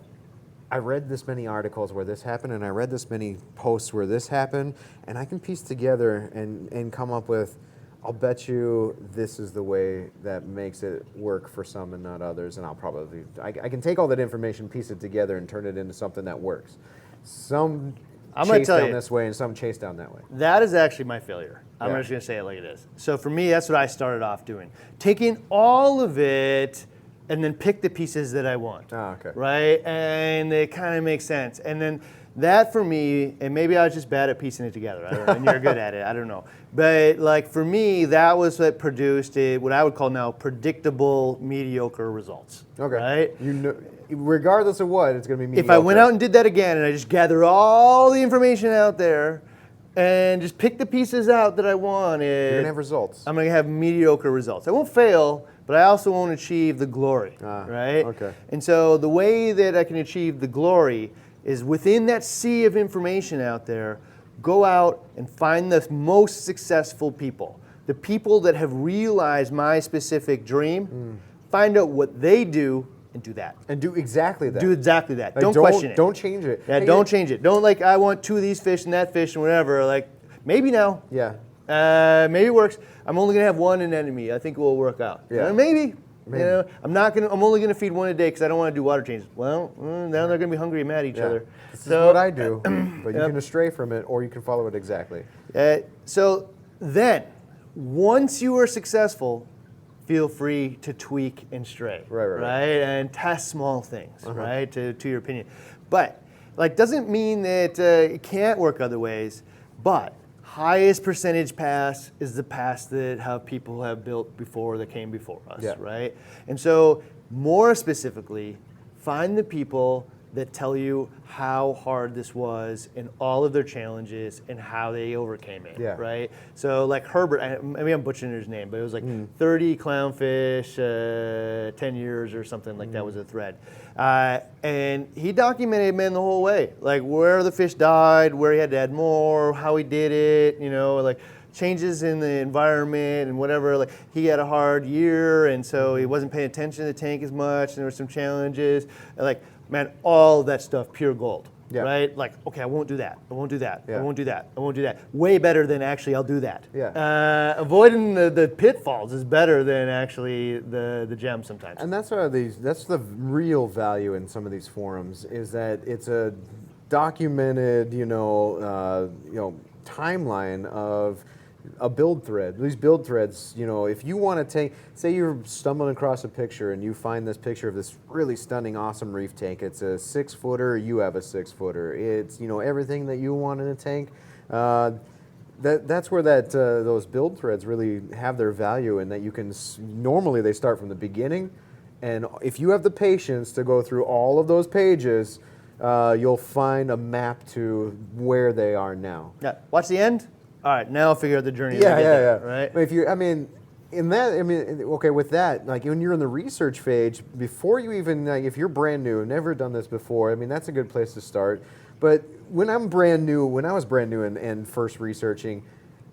I read this many articles where this happened, and I read this many posts where this happened, and I can piece together and come up with, I'll bet you this is the way that makes it work for some and not others, and I can take all that information, piece it together, and turn it into something that works. Some chase down this way and some chase down that way. That is actually my failure. I'm just going to say it like it is. So for me, that's what I started off doing. Taking all of it and then pick the pieces that I want. Right? And it kind of makes sense. And then that for me, and maybe I was just bad at piecing it together. I don't know, and you're good at it. I don't know. But like for me, that was what produced what I would call now predictable, mediocre results. Right? You know, regardless of what, it's going to be mediocre. If I went out and did that again, and I just gather all the information out there, and just pick the pieces out that I wanted, you're going to have results. I'm going to have mediocre results. I won't fail, but I also won't achieve the glory, right? And so the way that I can achieve the glory is within that sea of information out there, go out and find the most successful people, the people that have realized my specific dream, find out what they do, and do that. And do exactly that. Do exactly that. Like, don't question it. Don't change it. Yeah, don't change it. Don't like, I want 2 of these fish and that fish and whatever. Like, maybe now. Yeah. Maybe it works. I'm only gonna have 1 anemone. I think it will work out. Yeah. Maybe. You know, I'm only gonna feed 1 a day because I don't want to do water changes. Well, now they're gonna be hungry and mad at each other. This is what I do, but you can astray from it, or you can follow it exactly. So then, once you are successful, feel free to tweak and stray, right? And test small things, right? To your opinion, but like doesn't mean that it can't work other ways. But highest percentage pass is the pass that how people have built before that came before us, right? And so more specifically, find the people that tell you how hard this was and all of their challenges and how they overcame it, right? So like Herbert, maybe I'm butchering his name, but it was like 30 clownfish, 10 years or something like that was a thread. And he documented, man, the whole way, like where the fish died, where he had to add more, how he did it, you know, like changes in the environment and whatever. Like he had a hard year, and so he wasn't paying attention to the tank as much, and there were some challenges. And like, man, all that stuff, pure gold, right? Like, okay, I won't do that. I won't do that. I won't do that. I won't do that. Way better than actually I'll do that. Avoiding the pitfalls is better than actually the gems sometimes. And that's the real value in some of these forums, is that it's a documented, timeline of a build thread. These build threads, if you want to take, say you're stumbling across a picture and you find this picture of this really stunning, awesome reef tank. It's a 6-footer, you have a 6-footer. It's, everything that you want in a tank. That's where those build threads really have their value, and that you can, normally they start from the beginning And if you have the patience to go through all of those pages, you'll find a map to where they are now. Yeah. Watch the end. All right, now figure out the journey. Yeah. Right. But if you, I mean, okay, with that, like when you're in the research phase, before you even, like, if you're brand new, never done this before, I mean, that's a good place to start. But when I was brand new and first researching,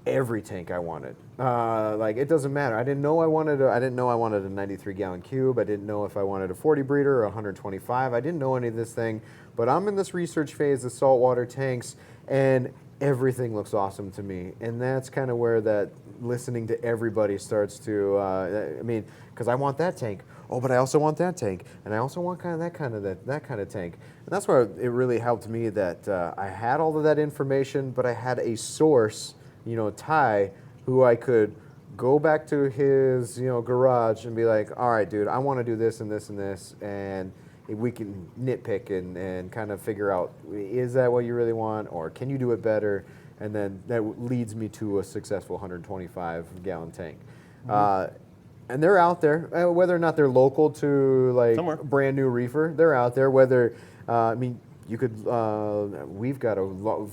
every tank I wanted, like it doesn't matter. I didn't know I wanted a 93 gallon cube. I didn't know if I wanted a 40 breeder or 125. I didn't know any of this thing. But I'm in this research phase of saltwater tanks, and everything looks awesome to me. And that's kind of where that listening to everybody starts to, I mean, because I want that tank. Oh, but I also want that tank, and I also want that kind of tank. And that's where it really helped me that I had all of that information, but I had a source, Ty, who I could go back to his, garage and be like, all right, dude, I want to do this and this and this, and we can nitpick and kind of figure out, is that what you really want, or can you do it better? And then that leads me to a successful 125 gallon tank. And they're out there, whether or not they're local to like Somewhere. brand new reefer, they're out there. Whether, I mean, you could, we've got a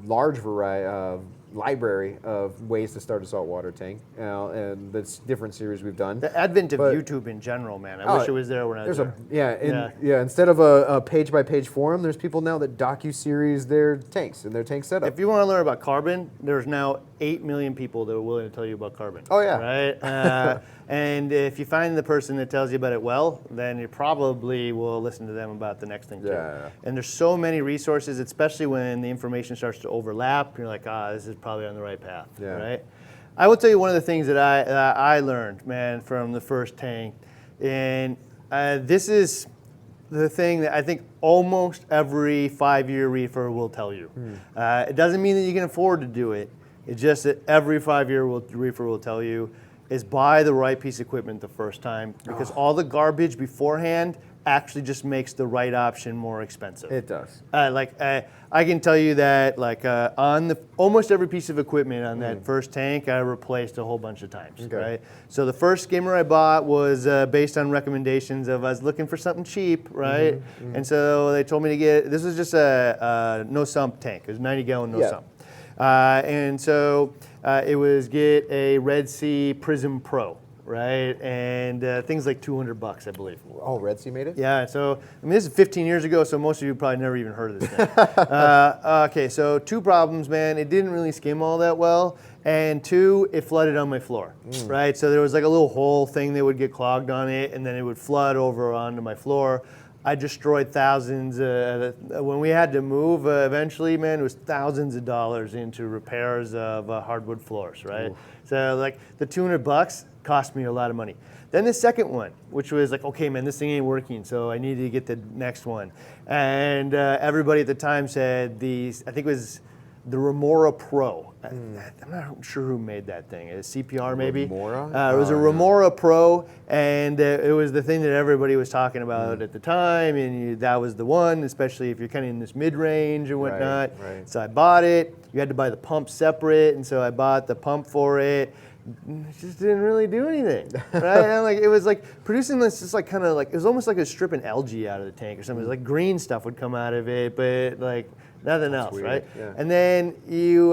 large variety, library of ways to start a saltwater tank, and that's different series we've done. The advent of YouTube in general, man. I wish it was there when I was there. Instead of a page-by-page forum, there's people now that docu-series their tanks and their tank setup. If you want to learn about carbon, there's now 8 million people that are willing to tell you about carbon. Oh, yeah. Right? And if you find the person that tells you about it well, then you probably will listen to them about the next thing too. Yeah. And there's so many resources, especially when the information starts to overlap. You're like, this is probably on the right path, right? I will tell you one of the things that I learned, man, from the first tank, and this is the thing that I think almost every 5-year reefer will tell you. It doesn't mean that you can afford to do it. It's just that every 5-year reefer will tell you is buy the right piece of equipment the first time, because all the garbage beforehand actually just makes the right option more expensive. It does. I can tell you that on almost every piece of equipment on that first tank, I replaced a whole bunch of times, right? So the first skimmer I bought was based on recommendations of I was looking for something cheap, right? And so they told me to get, this was just a no sump tank. It was 90 gallon no sump. And so it was get a Red Sea Prism Pro, right? And things like $200, I believe. Oh, Red Sea made it? Yeah, so, I mean, this is 15 years ago, so most of you probably never even heard of this thing. Okay, so 2 problems, man. It didn't really skim all that well. And 2, it flooded on my floor, right? So there was like a little hole thing that would get clogged on it, and then it would flood over onto my floor. I destroyed thousands. When we had to move eventually, man, it was thousands of dollars into repairs of hardwood floors, right? So like the $200 cost me a lot of money. Then the second one, which was like, okay, man, this thing ain't working, so I needed to get the next one. And everybody at the time said I think it was the Remora Pro. I'm not sure who made that thing. It was CPR maybe? Remora? It was a Remora Pro, and it was the thing that everybody was talking about at the time, and that was the one, especially if you're kind of in this mid-range and whatnot. Right. So I bought it. You had to buy the pump separate, and so I bought the pump for it. It just didn't really do anything, right? And it was like producing this, just like kind of like, it was almost like a stripping algae out of the tank or something. It was like green stuff would come out of it, but like nothing else, weird. right? Yeah. And then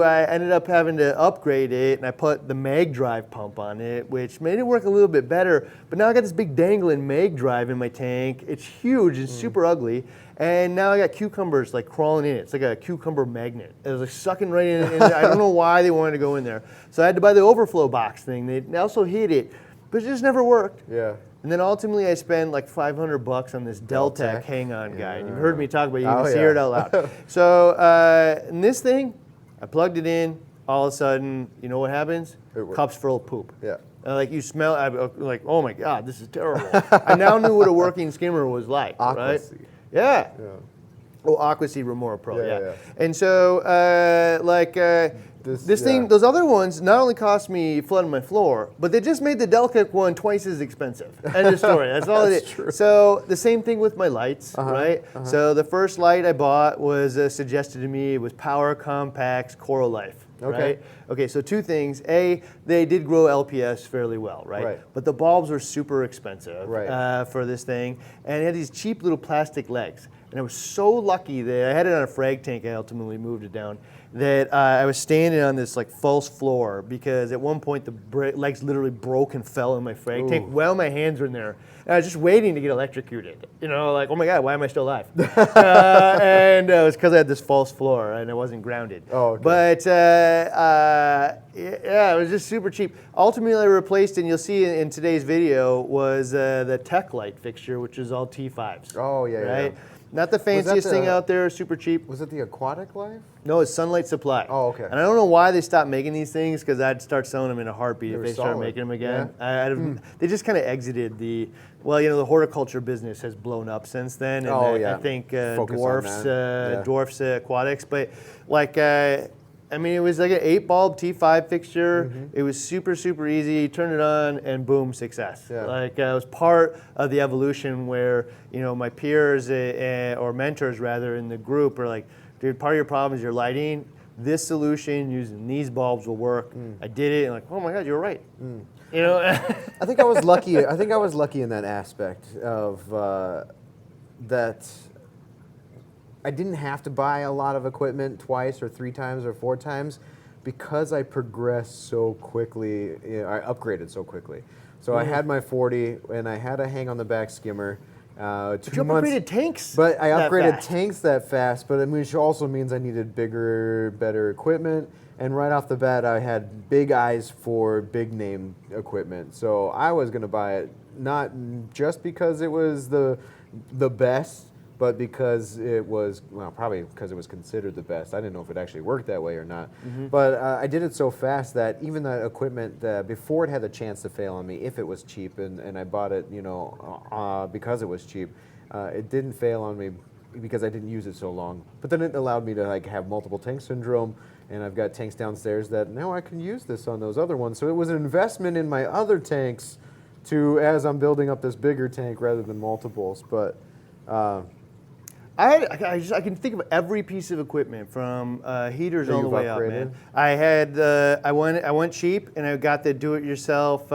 I ended up having to upgrade it, and I put the mag drive pump on it, which made it work a little bit better. But now I got this big dangling mag drive in my tank. It's huge, it's super ugly. And now I got cucumbers like crawling in it. It's like a cucumber magnet. It was like sucking right in, and I don't know why they wanted to go in there. So I had to buy the overflow box thing. They also hit it, but it just never worked. Yeah. And then ultimately I spent like $500 on this Deltec hang-on guy. And you've heard me talk about it, you can hear it out loud. So in this thing, I plugged it in, all of a sudden, you know what happens? Cups full of poop. Yeah. Like you smell, I'm like, oh my God, this is terrible. I now knew what a working skimmer was like, right? Yeah. Oh, Aquatic Remora Pro, yeah. And so, this thing, those other ones not only cost me flooding my floor, but they just made the Deltec one twice as expensive. End of story. That's all it is. True. So the same thing with my lights, right? So the first light I bought was suggested to me. It was Power Compact's Coral Life. Okay. right? Okay, so two things. A, they did grow LPS fairly well, right? Right. But the bulbs were super expensive Right. for this thing, and it had these cheap little plastic legs. And I was so lucky that I had it on a frag tank. I ultimately moved it down. That I was standing on this like false floor because at one point the legs literally broke and fell in my frag tank while my hands were in there. And I was just waiting to get electrocuted. You know, like, oh my God, why am I still alive? And it was because I had this false floor and I wasn't grounded. Oh, okay. But yeah, it was just super cheap. Ultimately, I replaced, and you'll see in today's video, was the tech light fixture, which is all T5s. Oh, yeah, right? yeah. Not the fanciest thing out there, super cheap. Was it the Aquatic Life? No, it's Sunlight Supply. Oh, okay. And I don't know why they stopped making these things, because I'd start selling them in a heartbeat if they started solid. making them again. Yeah. They just kind of exited the, well, you know, the horticulture business has blown up since then. And I think dwarfs aquatics. But like, I mean, it was like an 8-bulb T5 fixture. It was super, super easy. You turn it on and boom, success. Yeah. Like it was part of the evolution where, you know, my peers or mentors rather in the group are like, dude, part of your problem is your lighting. This solution using these bulbs will work. I did it and like, oh my God, you're right. You know? I think I was lucky. I think I was lucky in that aspect of that. I didn't have to buy a lot of equipment twice or 3 times or 4 times because I progressed so quickly. You know, I upgraded so quickly. So I had my 40 and I had a hang on the back skimmer. 2 But you months, upgraded tanks. but I that upgraded fast. tanks that fast. But which also means I needed bigger, better equipment. And right off the bat, I had big eyes for big name equipment. So I was going to buy it not just because it was the best, but because it was, well, probably because it was considered the best. I didn't know if it actually worked that way or not. But I did it so fast that even that equipment, before it had the chance to fail on me, if it was cheap, and I bought it, you know, because it was cheap, it didn't fail on me because I didn't use it so long. But then it allowed me to like have multiple tank syndrome, and I've got tanks downstairs that now I can use this on those other ones. So it was an investment in my other tanks as I'm building up this bigger tank rather than multiples. But I can think of every piece of equipment from heaters all the you've way up, upgraded? man. I went cheap and I got the do-it-yourself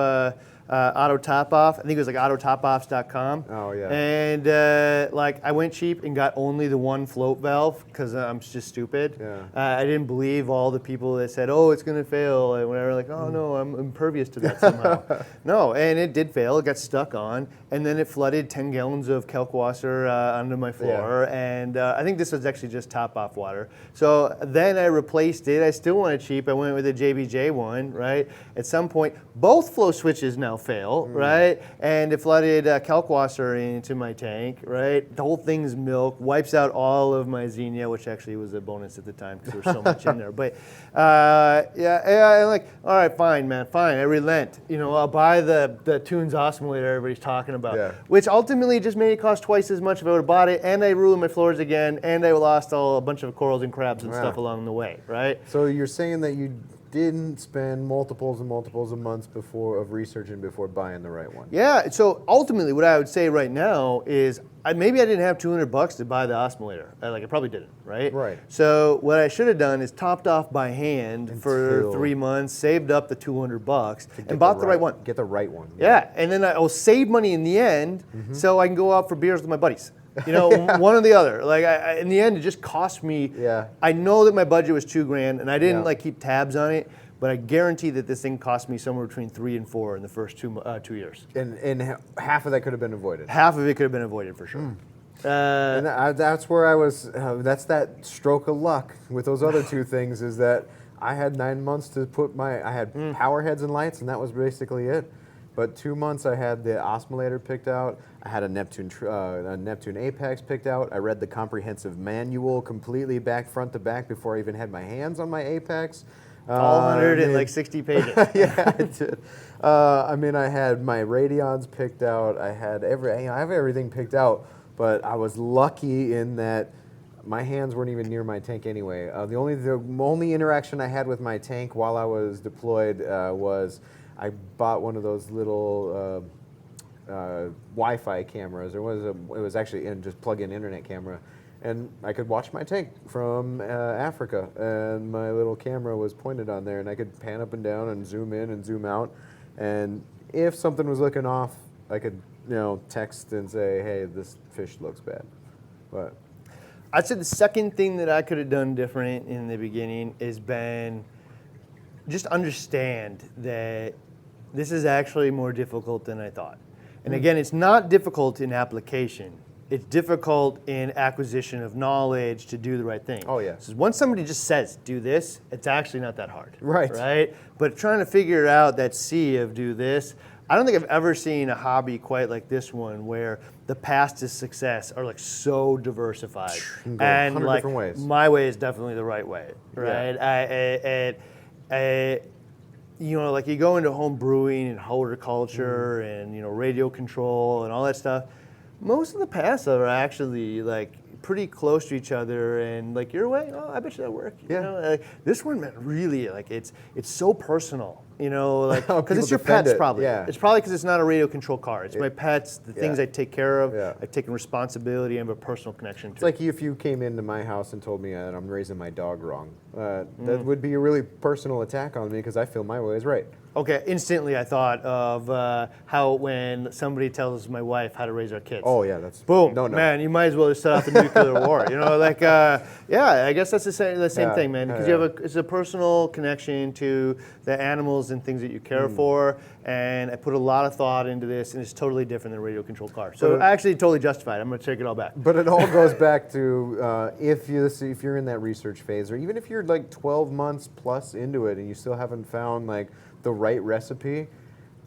auto top off. I think it was like autotopoffs.com. Oh, yeah. And like I went cheap and got only the one float valve because I'm just stupid. Yeah. I didn't believe all the people that said, "Oh, it's gonna fail," and whatever. Like, "Oh no, I'm impervious to that somehow." No, and it did fail. It got stuck on, and then it flooded 10 gallons of kalkwasser onto my floor. And I think this was actually just top off water. So then I replaced it. I still wanted cheap. I went with a JBJ one, right? At some point, both flow switches now fail, right? And it flooded kalkwasser into my tank, right? The whole thing's milk, wipes out all of my Xenia, which actually was a bonus at the time because there was so much in there. But I'm like, all right, fine, man, fine. I relent. You know, I'll buy the Tunes oscillator everybody's talking about, which ultimately just made it cost twice as much if I would have bought it, and I ruined my floors again, and I lost a bunch of corals and crabs and stuff along the way, right? So you're saying that you didn't spend multiples and multiples of months of researching before buying the right one. Yeah, so ultimately what I would say right now is maybe I didn't have $200 to buy the oscillator. I probably didn't, right? Right. So what I should have done is topped off by hand for 3 months, saved up the $200 and bought the right one. Get the right one. Yeah, and then I'll save money in the end so I can go out for beers with my buddies. You know, one or the other. Like in the end, it just cost me. Yeah. I know that my budget was $2,000, and I didn't like keep tabs on it. But I guarantee that this thing cost me somewhere between 3 and 4 in the first 2 years. And half of that could have been avoided. Half of it could have been avoided for sure. And that's where I was. That's that stroke of luck with those other 2 things. Is that I had 9 months to put I had power heads and lights, and that was basically it. But 2 months I had the oscillator picked out. I had a Neptune Apex picked out. I read the comprehensive manual completely front to back before I even had my hands on my Apex. All 160 pages. Yeah, I did. I mean, I had my Radions picked out. I have everything picked out. But I was lucky in that my hands weren't even near my tank anyway. The only interaction I had with my tank while I was deployed was I bought one of those little Wi-Fi cameras. It was actually just plug-in internet camera, and I could watch my tank from Africa, and my little camera was pointed on there, and I could pan up and down and zoom in and zoom out, and if something was looking off, I could text and say, hey, this fish looks bad. But I'd say the second thing that I could have done different in the beginning is been just understand that this is actually more difficult than I thought. And again, it's not difficult in application. It's difficult in acquisition of knowledge to do the right thing. Oh, yeah. So once somebody just says, do this, it's actually not that hard. Right. Right? But trying to figure out that sea of do this, I don't think I've ever seen a hobby quite like this one where the paths to success are like so diversified. You can go And 100 like different ways. my way is definitely the right way, right? Like you go into home brewing and horticulture and radio control and all that stuff. Most of the paths are actually like pretty close to each other, and like your way, oh, I bet you that work. This one, man, really like it's so personal. Because it's your pets probably. Yeah. It's probably because it's not a radio control car. It's my pets, the things I take care of. Yeah. I've taken responsibility and have a personal connection to. It's like if you came into my house and told me that I'm raising my dog wrong. That would be a really personal attack on me because I feel my way is right. Okay, instantly I thought of how when somebody tells my wife how to raise our kids. Oh yeah, that's boom, no. Man, you might as well just set off a nuclear war. I guess that's the same thing, man. Because it's a personal connection to the animals and things that you care for, and I put a lot of thought into this, and it's totally different than a radio control car. So actually, totally justified. I'm going to take it all back. But it all goes back to if you're in that research phase, or even if you're like 12 months plus into it and you still haven't found like the right recipe,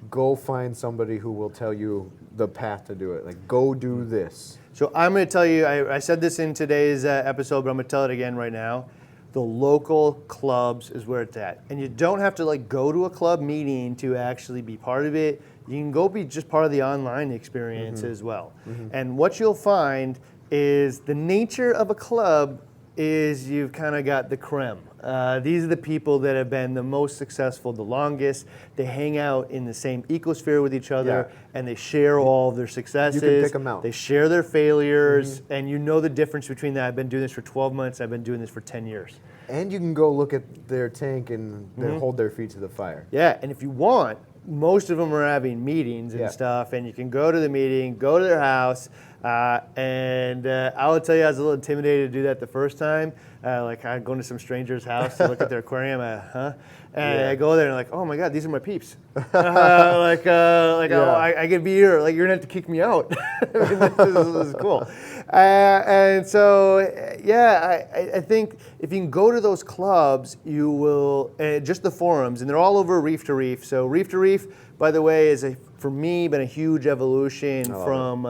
go find somebody who will tell you the path to do it. Like, go do this. So I'm going to tell you, I said this in today's episode, but I'm going to tell it again right now. The local clubs is where it's at. And you don't have to like go to a club meeting to actually be part of it. You can go be just part of the online experience as well. And what you'll find is the nature of a club is you've kind of got the creme. These are the people that have been the most successful, the longest. They hang out in the same ecosphere with each other, and they share all of their successes. You can pick them out. They share their failures, and you know the difference between that. I've been doing this for 12 months. I've been doing this for 10 years. And you can go look at their tank and hold their feet to the fire. Yeah, and if you want, most of them are having meetings and stuff, and you can go to the meeting, go to their house, and I will tell you, I was a little intimidated to do that the first time. Like I go into some stranger's house to look at their aquarium, and I go there and like, oh my God, these are my peeps. I could be here. Like you're gonna have to kick me out. This is cool. And so, I think if you can go to those clubs, you will, just the forums, and they're all over Reef to Reef. So Reef to Reef, by the way, is for me, been a huge evolution from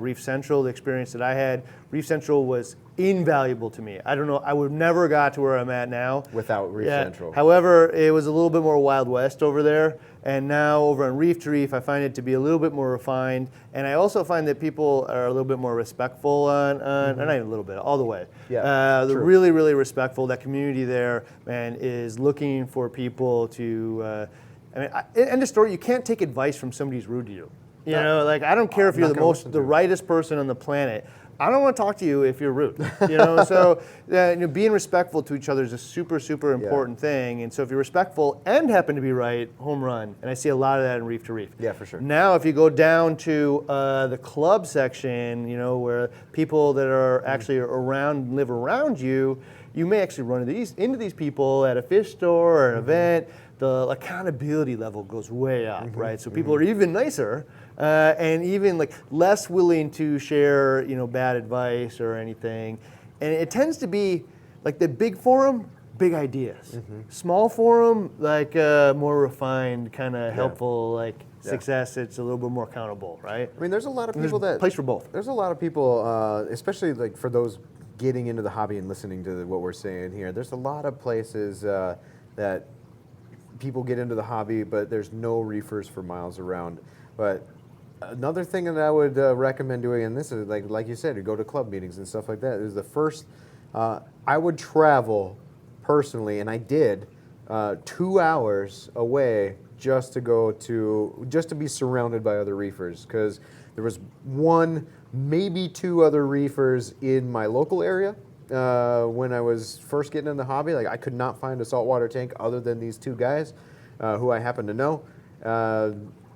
Reef Central, the experience that I had. Reef Central was invaluable to me. I don't know, I would never got to where I'm at now. Without Reef Central. However, it was a little bit more Wild West over there. And now over on Reef to Reef, I find it to be a little bit more refined. And I also find that people are a little bit more respectful not even a little bit, all the way. Yeah, they're really, really respectful. That community there, man, is looking for people to, end of story, you can't take advice from somebody who's rude to you. I don't care if you're the rightest person on the planet. I don't want to talk to you if you're rude. So being respectful to each other is a super, super important thing. And so if you're respectful and happen to be right, home run. And I see a lot of that in Reef to Reef. Yeah, for sure. Now, if you go down to the club section, where people that are actually around, live around you, you may actually run into these people at a fish store or an event. The accountability level goes way up, right? So people are even nicer. And even like less willing to share, bad advice or anything. And it tends to be like the big forum, big ideas. Small forum, like more refined, kind of helpful, success. It's a little bit more accountable, right? I mean, there's a lot of people There's a place for both. There's a lot of people, especially like for those getting into the hobby and listening to what we're saying here. There's a lot of places that people get into the hobby, but there's no reefers for miles around. But another thing that I would recommend doing, and this is like you said, you go to club meetings and stuff like that, is the first, I would travel personally, and I did, 2 hours away just to be surrounded by other reefers, because there was one maybe 2 other reefers in my local area. When I was first getting in the hobby, like I could not find a saltwater tank other than these 2 guys who I happen to know.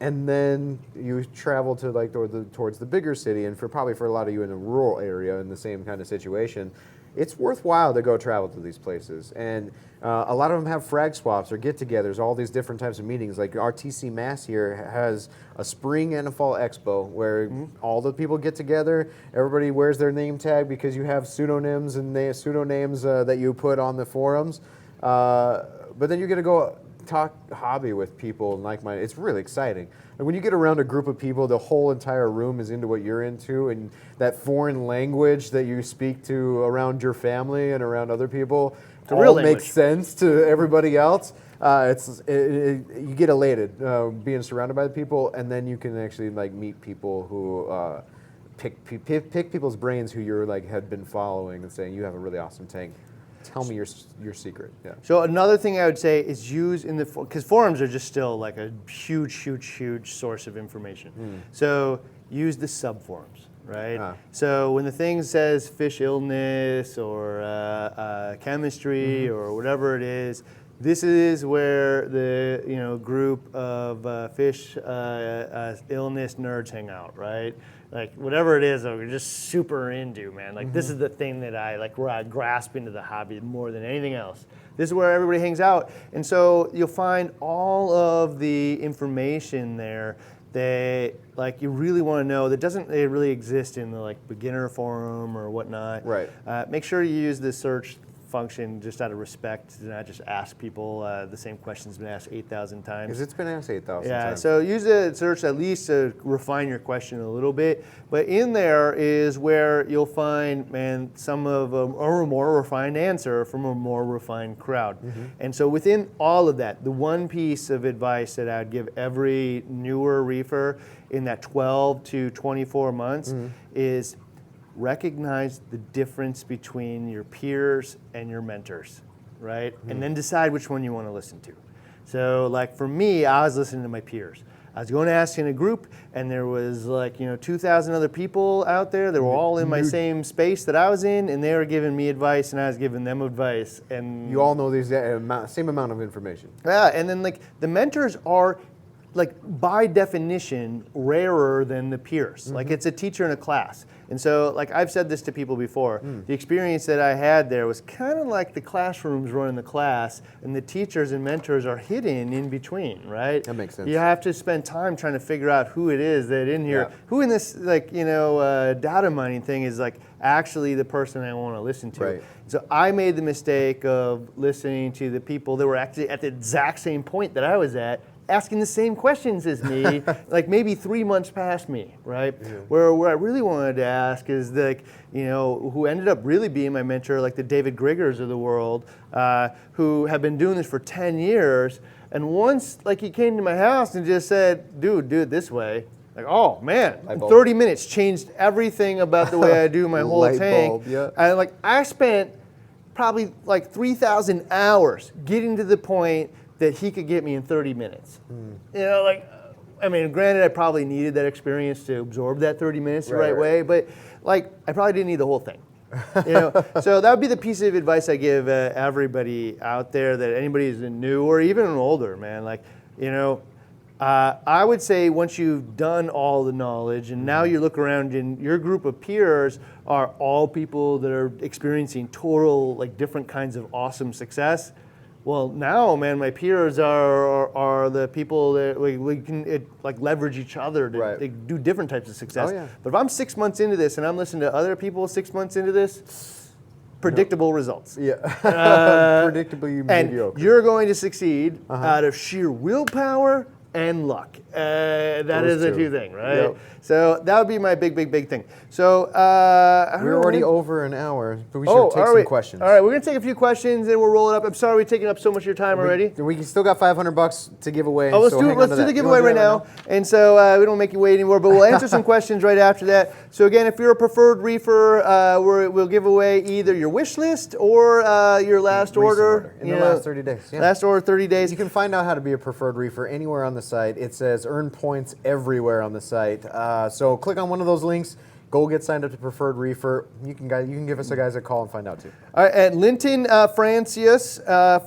And then you travel to like towards the bigger city, and probably for a lot of you in a rural area in the same kind of situation, it's worthwhile to go travel to these places. And a lot of them have frag swaps or get-togethers, all these different types of meetings. Like our TC Mass here has a spring and a fall expo where all the people get together. Everybody wears their name tag because you have pseudonyms and pseudonames that you put on the forums. But then you get to go talk hobby with people like-minded. It's really exciting. And when you get around a group of people, the whole entire room is into what you're into, and that foreign language that you speak to around your family and around other people all makes sense to everybody else. You get elated being surrounded by the people, and then you can actually like meet people who pick people's brains who you're like had been following and saying, you have a really awesome tank. Tell me your secret. Yeah. So another thing I would say is use because forums are just still like a huge source of information. So use the subforums, right? So when the thing says fish illness or chemistry or whatever it is, this is where the group of fish illness nerds hang out, right? Like whatever it is that we're just super into, man. Like this is the thing that I like where I grasp into the hobby more than anything else. This is where everybody hangs out. And so you'll find all of the information there that like you really want to know that doesn't really exist in the like beginner forum or whatnot. Right. Make sure you use the search function just out of respect to not just ask people the same question's been asked 8,000 times. Because it's been asked 8,000 times. Yeah, so use the search at least to refine your question a little bit. But in there is where you'll find, man, some of a more refined answer from a more refined crowd. And so within all of that, the one piece of advice that I'd give every newer reefer in that 12 to 24 months is recognize the difference between your peers and your mentors, right? And then decide which one you want to listen to. So like for me, I was listening to my peers. I was going to ask in a group, and there was like 2,000 other people out there that were all in my same space that I was in, and they were giving me advice, and I was giving them advice. And you all know the same amount of information. Yeah, and then like the mentors are like by definition rarer than the peers. Like it's a teacher in a class. And so like I've said this to people before, the experience that I had there was kind of like the classrooms running the class, and the teachers and mentors are hidden in between, right? That makes sense. You have to spend time trying to figure out who it is that in here, who in this like, data mining thing is like actually the person I want to listen to. Right. So I made the mistake of listening to the people that were actually at the exact same point that I was at, asking the same questions as me, like maybe 3 months past me, right? Where I really wanted to ask is like, who ended up really being my mentor, like the David Griggers of the world, who have been doing this for 10 years. And once like he came to my house and just said, dude, do it this way. Like, oh man, in 30 minutes changed everything about the way I do my whole tank. And like I spent probably like 3,000 hours getting to the point that he could get me in 30 minutes. Granted, I probably needed that experience to absorb that 30 minutes the right way, but like I probably didn't need the whole thing. So that would be the piece of advice I give everybody out there, that anybody who's new or even older, man. Like, I would say once you've done all the knowledge and now you look around and your group of peers are all people that are experiencing total like different kinds of awesome success. Well, now, man, my peers are the people that we can leverage each other to do different types of success. But if I'm 6 months into this and I'm listening to other people 6 months into this, predictable results. Predictably mediocre. And you're going to succeed out of sheer willpower and luck. That is a two thing, right? So that would be my big thing. So we're already over an hour, but we should take some questions. All right, we're gonna take a few questions and we'll roll it up. I'm sorry we're taking up so much of your time already. We still got $500 to give away. Oh, let's do the giveaway right now. And so we don't make you wait anymore, but we'll answer some questions right after that. So again, if you're a preferred reefer, we'll give away either your wish list or your last order. In the last 30 days. Last order, 30 days. You can find out how to be a preferred reefer anywhere on the site. It says earn points everywhere on the site. So click on one of those links. go get signed up to Preferred Reefer. You can give us a call and find out too. All right, and Linton Francius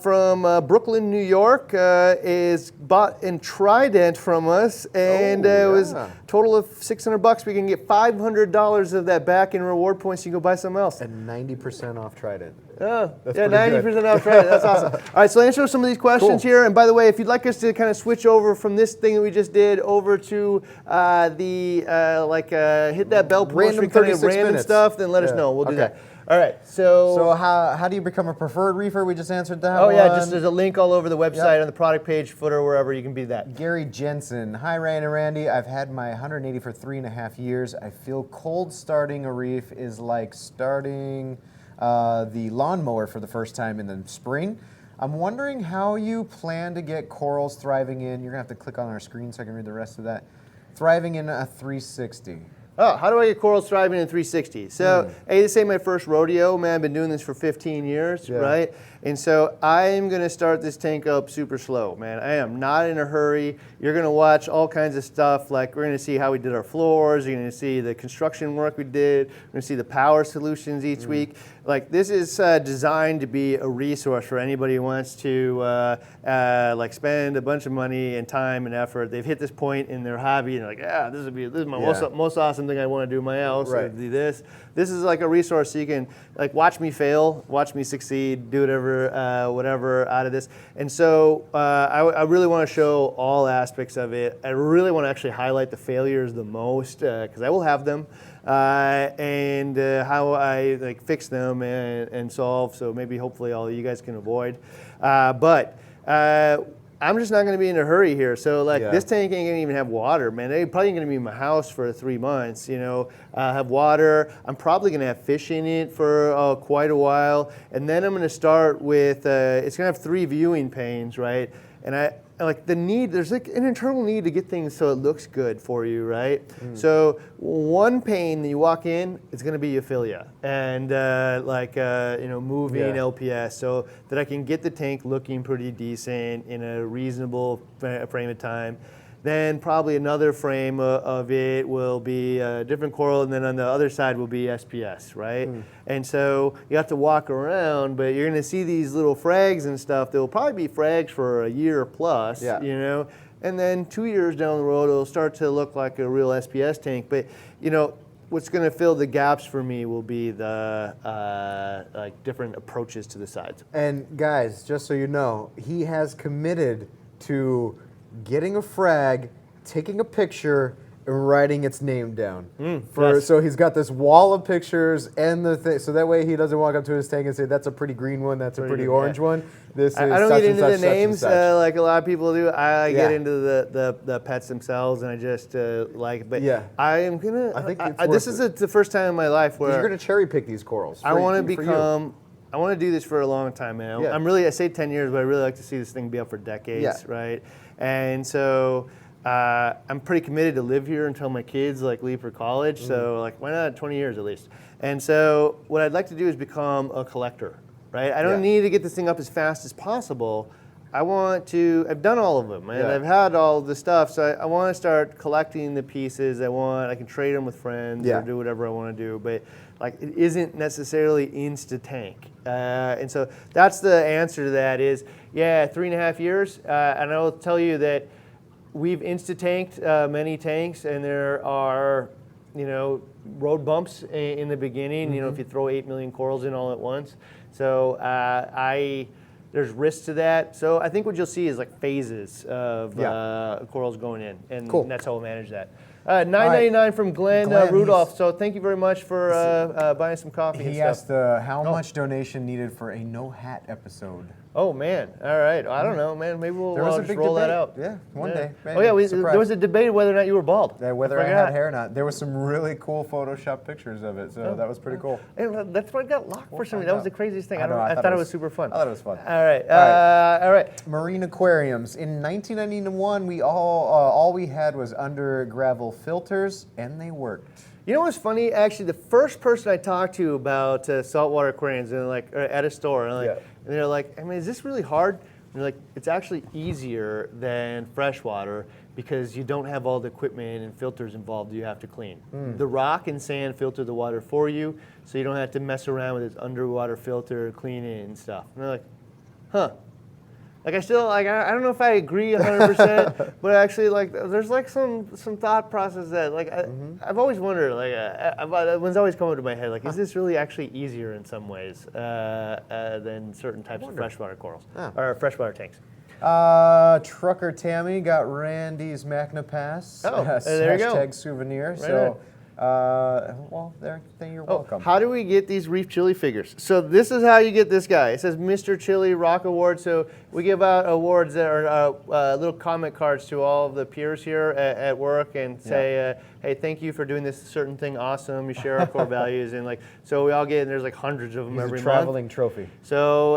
from Brooklyn, New York, is bought a Trident from us, and it was a total of $600. We can get $500 of that back in reward points. You can go buy something else. And 90% off Trident. Oh, yeah, 90% off Trident. That's awesome. All right, so answer some of these questions here. And by the way, if you'd like us to kind of switch over from this thing that we just did over to hit that bell Random kind of 36 random minutes. stuff, then let us know. We'll do that. All right, so how do you become a Preferred Reefer? We just answered that Oh one. yeah, just there's a link all over the website on the product page, footer, wherever you can be that. Gary Jensen. Hi, Ryan and Randy. I've had my 180 for 3.5 years. I feel cold starting a reef is like starting the lawnmower for the first time in the spring. I'm wondering how you plan to get corals thriving in, you're going to have to click on our screen so I can read the rest of that, thriving in a 360. Oh, how do I get corals thriving in 360? So, hey, this ain't my first rodeo, man. I've been doing this for 15 years, right? And so I'm going to start this tank up super slow, man. I am not in a hurry. You're going to watch all kinds of stuff. Like, we're going to see how we did our floors. You're going to see the construction work we did. We're going to see the power solutions each week. Like, this is designed to be a resource for anybody who wants to spend a bunch of money and time and effort. They've hit this point in their hobby and they're like, yeah, this is my most awesome thing I want to do in my house. Right. Do this. This is like a resource so you can like watch me fail, watch me succeed, do whatever out of this. And so I really want to show all aspects of it. I really want to actually highlight the failures the most because I will have them. And how I fix them and solve, so maybe hopefully all of you guys can avoid. But I'm just not going to be in a hurry here. So this tank ain't going to even have water, man. They're probably going to be in my house for 3 months, have water. I'm probably going to have fish in it for quite a while. And then I'm going to start with, it's going to have 3 viewing panes, right? And there's like an internal need to get things so it looks good for you, right? So one pane that you walk in, it's going to be Euphilia and moving LPS, so that I can get the tank looking pretty decent in a reasonable frame of time. Then probably another frame of it will be a different coral, and then on the other side will be SPS, right? And so you have to walk around, but you're going to see these little frags and stuff that will probably be frags for a year plus, and then 2 years down the road it'll start to look like a real SPS tank. But what's going to fill the gaps for me will be the different approaches to the sides. And guys, just so you know, he has committed to getting a frag, taking a picture, and writing its name down. So he's got this wall of pictures and the thing, so that way he doesn't walk up to his tank and say, that's a pretty green one, that's a pretty orange one. This is I don't such get and into such, the names such and such. like a lot of people do. I get into the pets themselves, and I just but I am gonna. I think this is the first time in my life where you're gonna cherry pick these corals. I want to become. I want to do this for a long time, man. I say 10 years, but I really like to see this thing be up for decades, right? And so I'm pretty committed to live here until my kids leave for college. So why not 20 years at least? And so what I'd like to do is become a collector, right? I don't need to get this thing up as fast as possible. I've done all of them, and I've had all the stuff, so I want to start collecting the pieces I can trade them with friends or do whatever I want to do, but it isn't necessarily insta-tank. And so that's the answer to that is, 3.5 years, and I will tell you that we've insta-tanked many tanks, and there are, road bumps in the beginning, if you throw 8 million corals in all at once. So there's risks to that. So I think what you'll see is phases of corals going in, and that's how we'll manage that. $9.99 from Glenn Rudolph. So thank you very much for buying some coffee and stuff. He asked how much donation needed for a no hat episode. Oh man! All right. I don't know, man. Maybe we'll just roll that out. Yeah, one day. Maybe. Oh yeah, there was a debate whether or not you were bald. Whether I had hair or not. There was some really cool Photoshop pictures of it, so that was pretty cool. And that's why I got locked for some reason. That was the craziest thing. I thought it was super fun. I thought it was fun. All right. All right. Marine aquariums. In 1991, we all we had was under gravel filters, and they worked. You know what's funny? Actually, the first person I talked to about saltwater aquariums, and at a store, and they're like, I mean, is this really hard? And they're like, it's actually easier than freshwater because you don't have all the equipment and filters involved you have to clean. The rock and sand filter the water for you, so you don't have to mess around with this underwater filter, clean it and stuff. And they're like, huh. Like I still, like I don't know if I agree 100%, but actually like there's like some thought process that like I've always wondered, like one's always come into my head, like is this really actually easier in some ways than certain types of freshwater corals or freshwater tanks? Trucker Tammy got Randy's Magna Pass. Oh, there you go. Hashtag souvenir. Right so, well, there, you're welcome. How do we get these Reef Chili figures? So this is how you get this guy. It says Mr. Chili Rock Award. So we give out awards that are little comment cards to all of the peers here at work and say, hey, thank you for doing this certain thing awesome. You share our core values. And like, so we all get, and there's like hundreds of them every a month. traveling trophy. So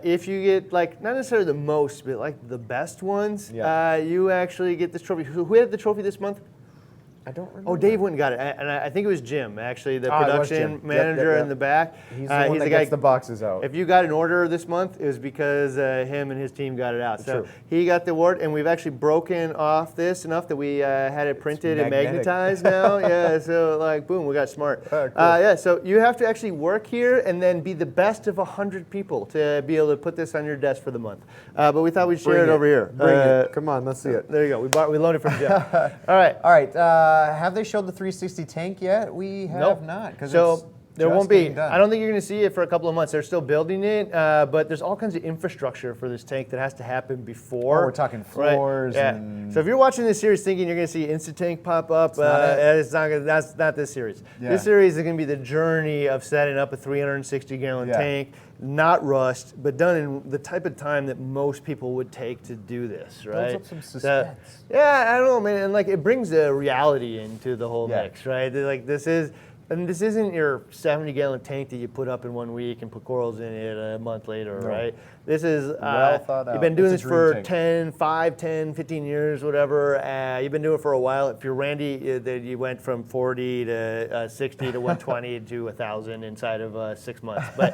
if you get like, not necessarily the most, but like the best ones, you actually get this trophy. Who had the trophy this month? I don't remember. Oh, Dave went and got it, and I think it was Jim, actually, the production manager in the back. He's the one that gets the boxes out. If you got an order this month, it was because him and his team got it out. So he got the award, and we've actually broken off this enough that we had it printed and magnetized now. Yeah, so like, boom, we got smart. Cool. Yeah, so you have to actually work here and then be the best of 100 people to be able to put this on your desk for the month. But we thought we'd share it over here. Bring it. Come on, let's see it. There you go. We loaned it from Jim. All right. All right. Have they showed the 360 tank yet? We have not. So there won't be. I don't think you're going to see it for a couple of months. They're still building it, but there's all kinds of infrastructure for this tank that has to happen before. Oh, we're talking floors. Right? And so if you're watching this series thinking you're going to see Instant Tank pop up, that's not this series. Yeah. This series is going to be the journey of setting up a 360-gallon tank, not rust, but done in the type of time that most people would take to do this, right? Builds up some suspense. Yeah, I don't know, man. And like it brings a reality into the whole mix, right? Like this isn't your 70-gallon tank that you put up in 1 week and put corals in it a month later, right? This is, well thought out. You've been doing this for tank. 5, 10, 15 years, whatever. You've been doing it for a while. If you're Randy, you went from 40 to 60 to 120 to 1,000 inside of 6 months. But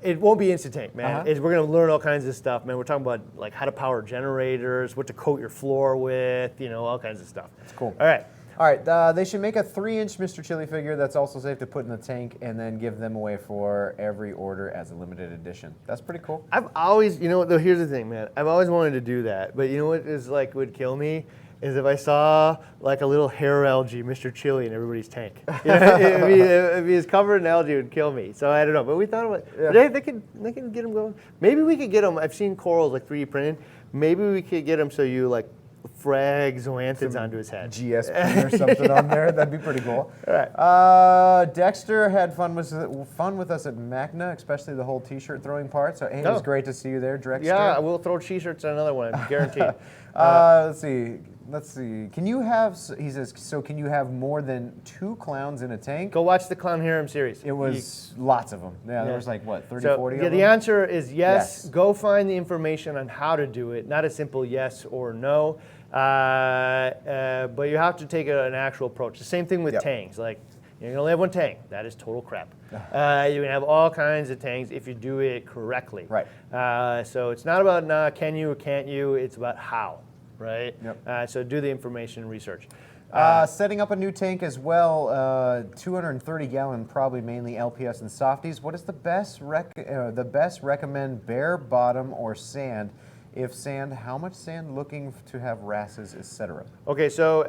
it won't be instant tank, man. We're going to learn all kinds of stuff, man. We're talking about like how to power generators, what to coat your floor with, all kinds of stuff. That's cool. All right. All right, they should make a 3-inch Mr. Chili figure that's also safe to put in the tank and then give them away for every order as a limited edition. That's pretty cool. I've always, though, here's the thing, man. I've always wanted to do that, but you know what is like would kill me? Is if I saw like a little hair algae, Mr. Chili, in everybody's tank. If he was covered in algae, it would kill me. So I don't know, but we thought about it. They can get them going. Maybe we could get them. I've seen corals like 3D printed. Maybe we could get them so you like frag zoanthids onto his head. GSP or something on there. That'd be pretty cool. All right. Dexter had fun with us at Magna, especially the whole T-shirt throwing part. So hey, it was great to see you there, Dexter. Yeah, we'll throw T-shirts on another one, guaranteed. Let's see. Can you have? He says. So can you have more than 2 clowns in a tank? Go watch the Clown Harem series. It was lots of them. Yeah, there was like what 30, 40 of them? The answer is yes. Go find the information on how to do it. Not a simple yes or no. But you have to take an actual approach. The same thing with tanks. Like you can only have one tank. That is total crap. You can have all kinds of tanks if you do it correctly. Right. So it's not about can you or can't you. It's about how. Right. Yep. So do the information research. Setting up a new tank as well. 230-gallon, probably mainly LPS and softies. What is the best recommend bare bottom or sand? If sand, how much sand? Looking to have wrasses, etc. Okay, so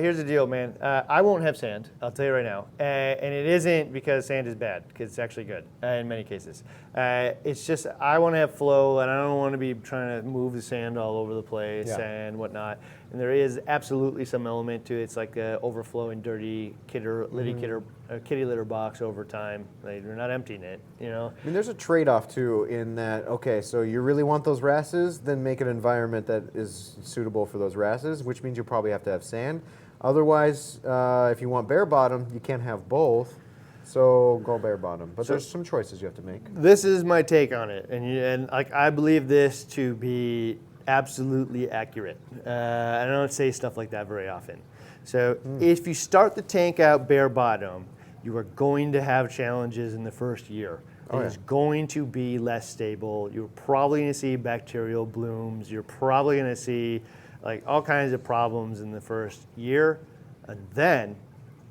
here's the deal, man. I won't have sand, I'll tell you right now. And it isn't because sand is bad, because it's actually good in many cases. It's just I want to have flow, and I don't want to be trying to move the sand all over the place and whatnot. And there is absolutely some element to it. It's like overflowing dirty kitty litter box over time. Like, you're not emptying it, I mean, there's a trade-off too in that. Okay, so you really want those wrasses, then make an environment that is suitable for those wrasses, which means you probably have to have sand. Otherwise, if you want bare bottom, you can't have both. So go bare bottom. But there's some choices you have to make. This is my take on it, and like I believe this to be absolutely accurate. I don't say stuff like that very often. So if you start the tank out bare bottom, you are going to have challenges in the first year. It is going to be less stable. You're probably going to see bacterial blooms. You're probably going to see like all kinds of problems in the first year. And then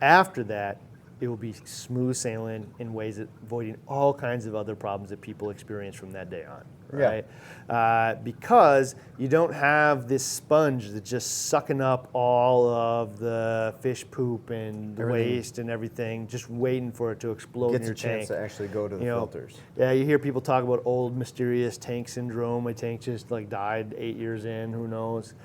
after that, it will be smooth sailing in ways that avoiding all kinds of other problems that people experience from that day on, right? Because you don't have this sponge that's just sucking up all of the fish poop and the waste and everything, just waiting for it to explode in your tank. Gets a chance to actually go to the filters. Yeah, you hear people talk about old mysterious tank syndrome. My tank just like died 8 years in, who knows?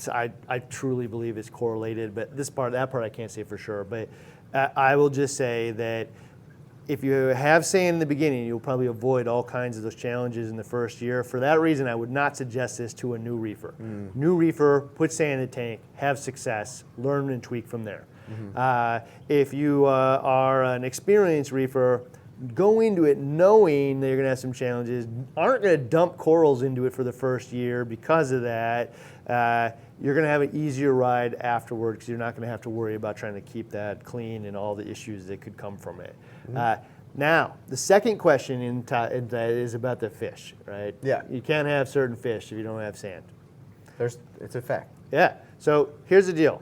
I truly believe it's correlated, but that part I can't say for sure. But I will just say that if you have sand in the beginning, you'll probably avoid all kinds of those challenges in the first year. For that reason, I would not suggest this to a new reefer. New reefer, put sand in the tank, have success, learn and tweak from there. If you are an experienced reefer, go into it knowing that you're going to have some challenges, aren't going to dump corals into it for the first year because of that. You're going to have an easier ride afterward because you're not going to have to worry about trying to keep that clean and all the issues that could come from it. Now, the second question in that is about the fish, right? Yeah. You can't have certain fish if you don't have sand. It's a fact. Yeah. So here's the deal.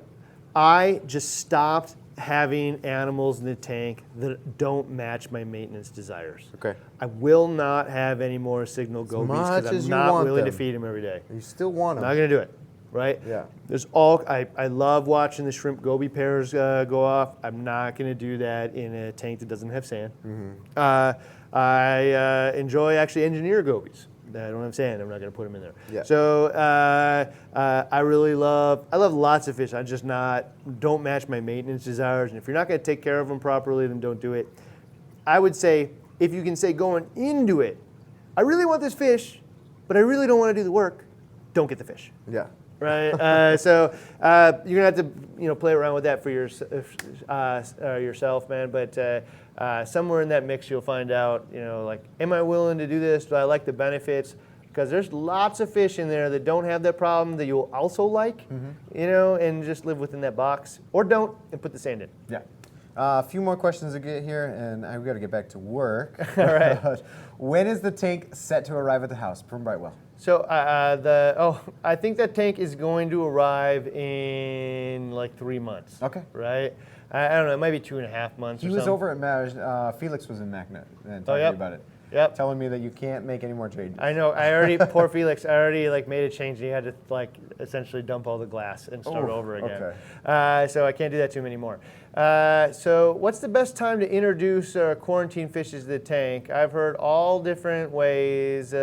I just stopped having animals in the tank that don't match my maintenance desires. Okay. I will not have any more signal gobies because I'm not willing to feed them every day. You still want them. Not going to do it, right? Yeah. I love watching the shrimp goby pairs go off. I'm not going to do that in a tank that doesn't have sand. I enjoy actually engineer gobies. I don't have sand. I'm not going to put them in there. Yeah. So I love lots of fish. I just don't match my maintenance desires. And if you're not going to take care of them properly, then don't do it. I would say if you can say going into it, I really want this fish, but I really don't want to do the work, don't get the fish. Yeah. Right. So you're gonna have to play around with that for yourself, man. But somewhere in that mix, you'll find out, like, am I willing to do this? Do I like the benefits? Because there's lots of fish in there that don't have that problem that you'll also like, and just live within that box, or don't and put the sand in. Yeah. A few more questions to get here, and I've got to get back to work. All right. When is the tank set to arrive at the house from Brightwell? So I think that tank is going to arrive in like 3 months. Okay. Right? I don't know. It might be 2.5 months. He was over at Felix was in MacNet and talking about it. Yep. Telling me that you can't make any more changes. I know. Poor Felix. I already made a change. He had to essentially dump all the glass and start over again. Okay. So I can't do that to him anymore. So what's the best time to introduce quarantine fishes to the tank? I've heard all different ways.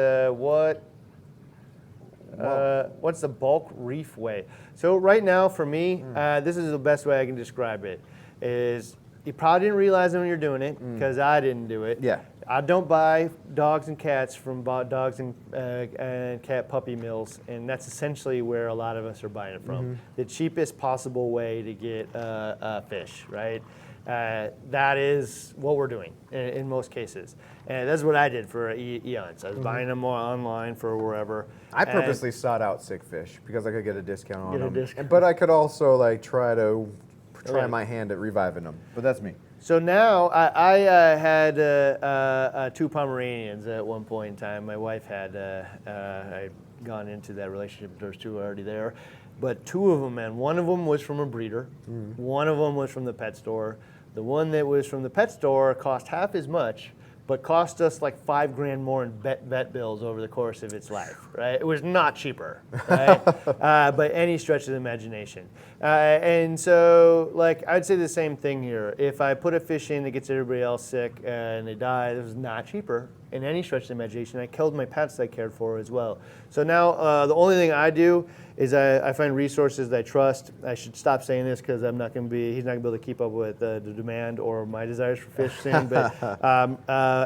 What's the bulk reef way? So right now for me, this is the best way I can describe it, is you probably didn't realize it when you're doing it, because I didn't do it. Yeah. I don't buy dogs and cats from dogs and cat puppy mills, and that's essentially where a lot of us are buying it from. The cheapest possible way to get fish, right? That is what we're doing in most cases. And that's what I did for eons. I was buying them online for wherever. I purposely sought out sick fish because I could get a discount on them. But I could also try my hand at reviving them. But that's me. So now I had 2 Pomeranians at one point in time. My wife had I'd gone into that relationship. There's 2 already there. But 2 of them, man, one of them was from a breeder. One of them was from the pet store. The one that was from the pet store cost half as much, but cost us like $5 grand more in vet bills over the course of its life, right? It was not cheaper, right? By any stretch of the imagination. And so, I'd say the same thing here. If I put a fish in that gets everybody else sick and they die, this was not cheaper in any stretch of the imagination. I killed my pets I cared for as well. So now the only thing I do is I find resources that I trust. I should stop saying this because he's not going to be able to keep up with the demand or my desires for fish soon. But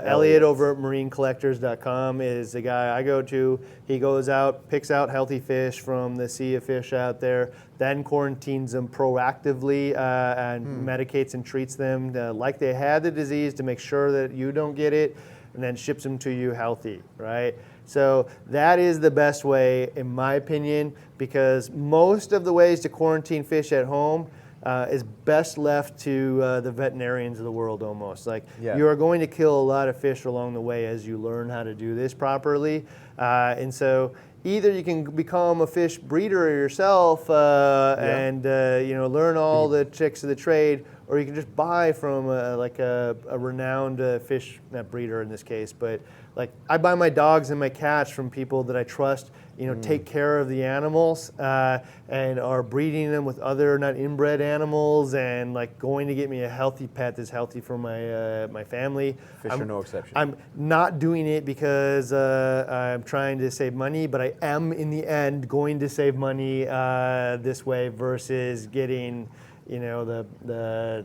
Elliot over at marinecollectors.com is the guy I go to. He goes out, picks out healthy fish from the sea of fish out there, then quarantines them proactively and medicates and treats them like they had the disease to make sure that you don't get it, and then ships them to you healthy, right? So that is the best way, in my opinion, because most of the ways to quarantine fish at home, is best left to the veterinarians of the world almost. Like Yeah. you are going to kill a lot of fish along the way as you learn how to do this properly. And so either you can become a fish breeder yourself and learn all the tricks of the trade, or you can just buy from a renowned fish, not breeder in this case, but like I buy my dogs and my cats from people that I trust, take care of the animals and are breeding them with other not inbred animals and like going to get me a healthy pet that's healthy for my family. Fish are no exception. I'm not doing it because I'm trying to save money, but I am in the end going to save money this way versus getting, the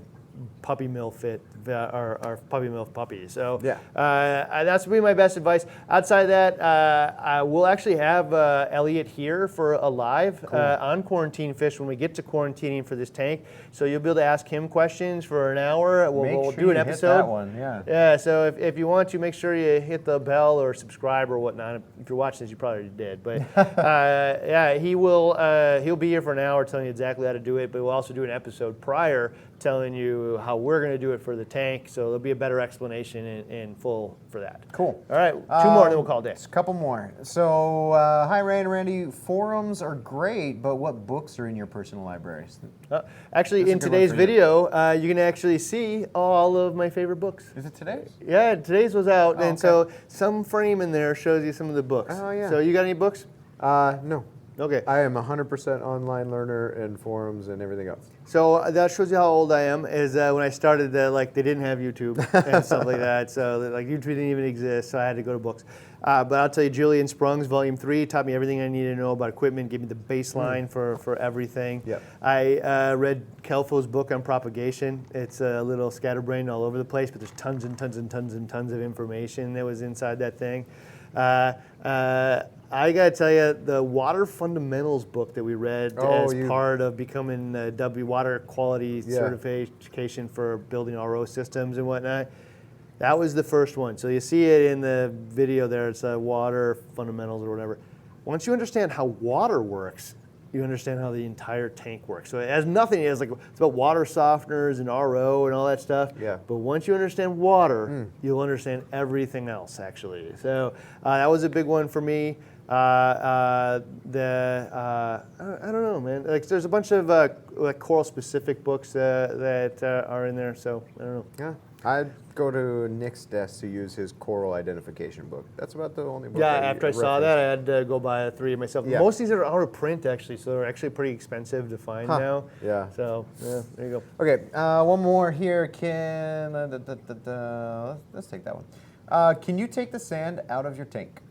puppy mill fit our puppy mill puppies. So that's would be my best advice. Outside of that, we'll actually have Elliot here for a live on quarantine fish when we get to quarantining for this tank. So you'll be able to ask him questions for an hour. We'll do an episode. Hit that one, yeah. Yeah. So if you want to, make sure you hit the bell or subscribe or whatnot. If you're watching this, you probably already did. But he will. He'll be here for an hour telling you exactly how to do it. But we'll also do an episode prior telling you how we're going to do it for the tank, so there'll be a better explanation in full for that. Cool. All right, two more, and then we'll call it day. A couple more. So, hi, Ray and Randy. Forums are great, but what books are in your personal libraries? Actually, in today's video, you can actually see all of my favorite books. Is it today's? Yeah, today's was out, and so some frame in there shows you some of the books. Oh, yeah. So you got any books? No. Okay. I am 100% online learner and forums and everything else. So that shows you how old I am. Is when I started, they didn't have YouTube and stuff like that. So YouTube didn't even exist. So I had to go to books. But I'll tell you, Julian Sprung's Volume 3 taught me everything I needed to know about equipment, gave me the baseline for everything. Yep. I read Kelfo's book on propagation. It's a little scatterbrained all over the place, but there's tons and tons and tons and tons of information that was inside that thing. I gotta tell you, the water fundamentals book that we read as part of becoming water quality certification for building RO systems and whatnot, that was the first one. So you see it in the video there, it's water fundamentals or whatever. Once you understand how water works, you understand how the entire tank works. So it has nothing, it's about water softeners and RO and all that stuff. Yeah. But once you understand water, you'll understand everything else actually. So that was a big one for me. I don't know, man. There's a bunch of coral specific books that are in there. So I don't know. Yeah. I'd go to Nick's desk to use his coral identification book. That's about the only book. Yeah, after I saw that, I had to go buy 3 myself. Yeah. Most of these are out of print, actually, so they're actually pretty expensive to find now. Yeah. So, yeah, there you go. Okay, one more here. Let's take that one. Can you take the sand out of your tank?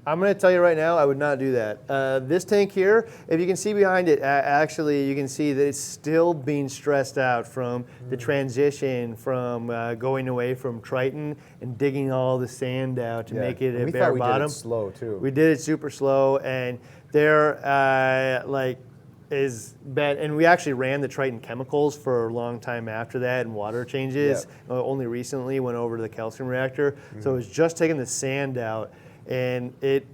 I'm going to tell you right now, I would not do that. This tank here, if you can see behind it, actually you can see that it's still being stressed out from the transition from going away from Triton and digging all the sand out to make it a bare bottom. We thought we did it slow too. We did it super slow, and there is bad. And we actually ran the Triton chemicals for a long time after that, and water changes. Only recently went over to the calcium reactor, so it was just taking the sand out. And it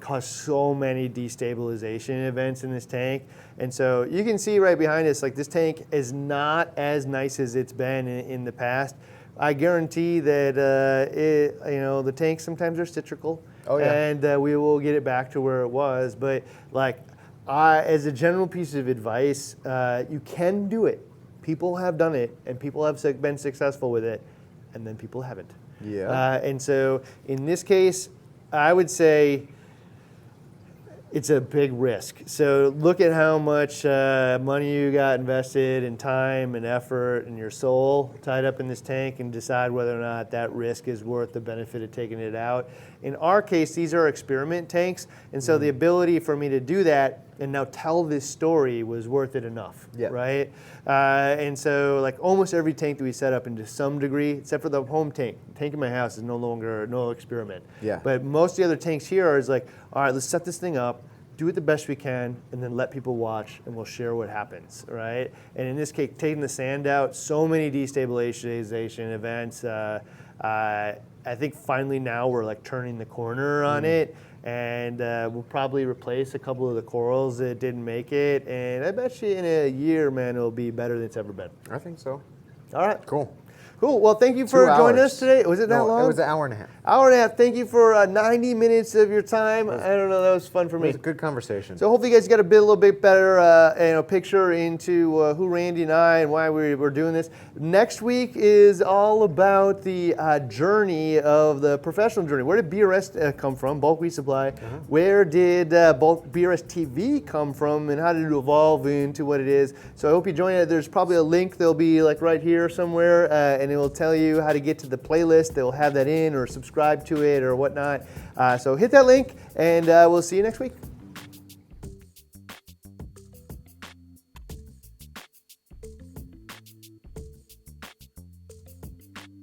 caused so many destabilization events in this tank. And so you can see right behind us, this tank is not as nice as it's been in the past. I guarantee that the tanks sometimes are cyclical, and we will get it back to where it was. But as a general piece of advice, you can do it. People have done it, and people have been successful with it, and then people haven't. Yeah. And so in this case, I would say it's a big risk. So look at how much money you got invested in time and effort and your soul tied up in this tank and decide whether or not that risk is worth the benefit of taking it out. In our case, these are experiment tanks, and so the ability for me to do that and now tell this story was worth it enough, right? And so almost every tank that we set up into some degree, except for the home tank. The tank in my house is no experiment. Yeah. But most of the other tanks here is all right, let's set this thing up, do it the best we can, and then let people watch, and we'll share what happens, right? And in this case, taking the sand out, so many destabilization events. I think finally now we're turning the corner on it, And we'll probably replace a couple of the corals that didn't make it. And I bet you in a year, man, it'll be better than it's ever been. I think so. All right. Cool. Cool. Well, thank you for 2 joining hours. us today. Was it that No, long? It was an hour and a half. Hour and a half. Thank you for 90 minutes of your time. I don't know. That was fun for It me. was a good conversation. So hopefully you guys got a little bit better picture into who Randy and I and why we're doing this. Next week is all about the journey of the professional journey. Where did BRS come from? Bulk resupply. Where did bulk BRStv come from, and how did it evolve into what it is? So I hope you join it. There's probably a link. They'll be like right here somewhere, and it will tell you how to get to the playlist. They'll have that in, or subscribe to it, or whatnot. So hit that link, and we'll see you next week.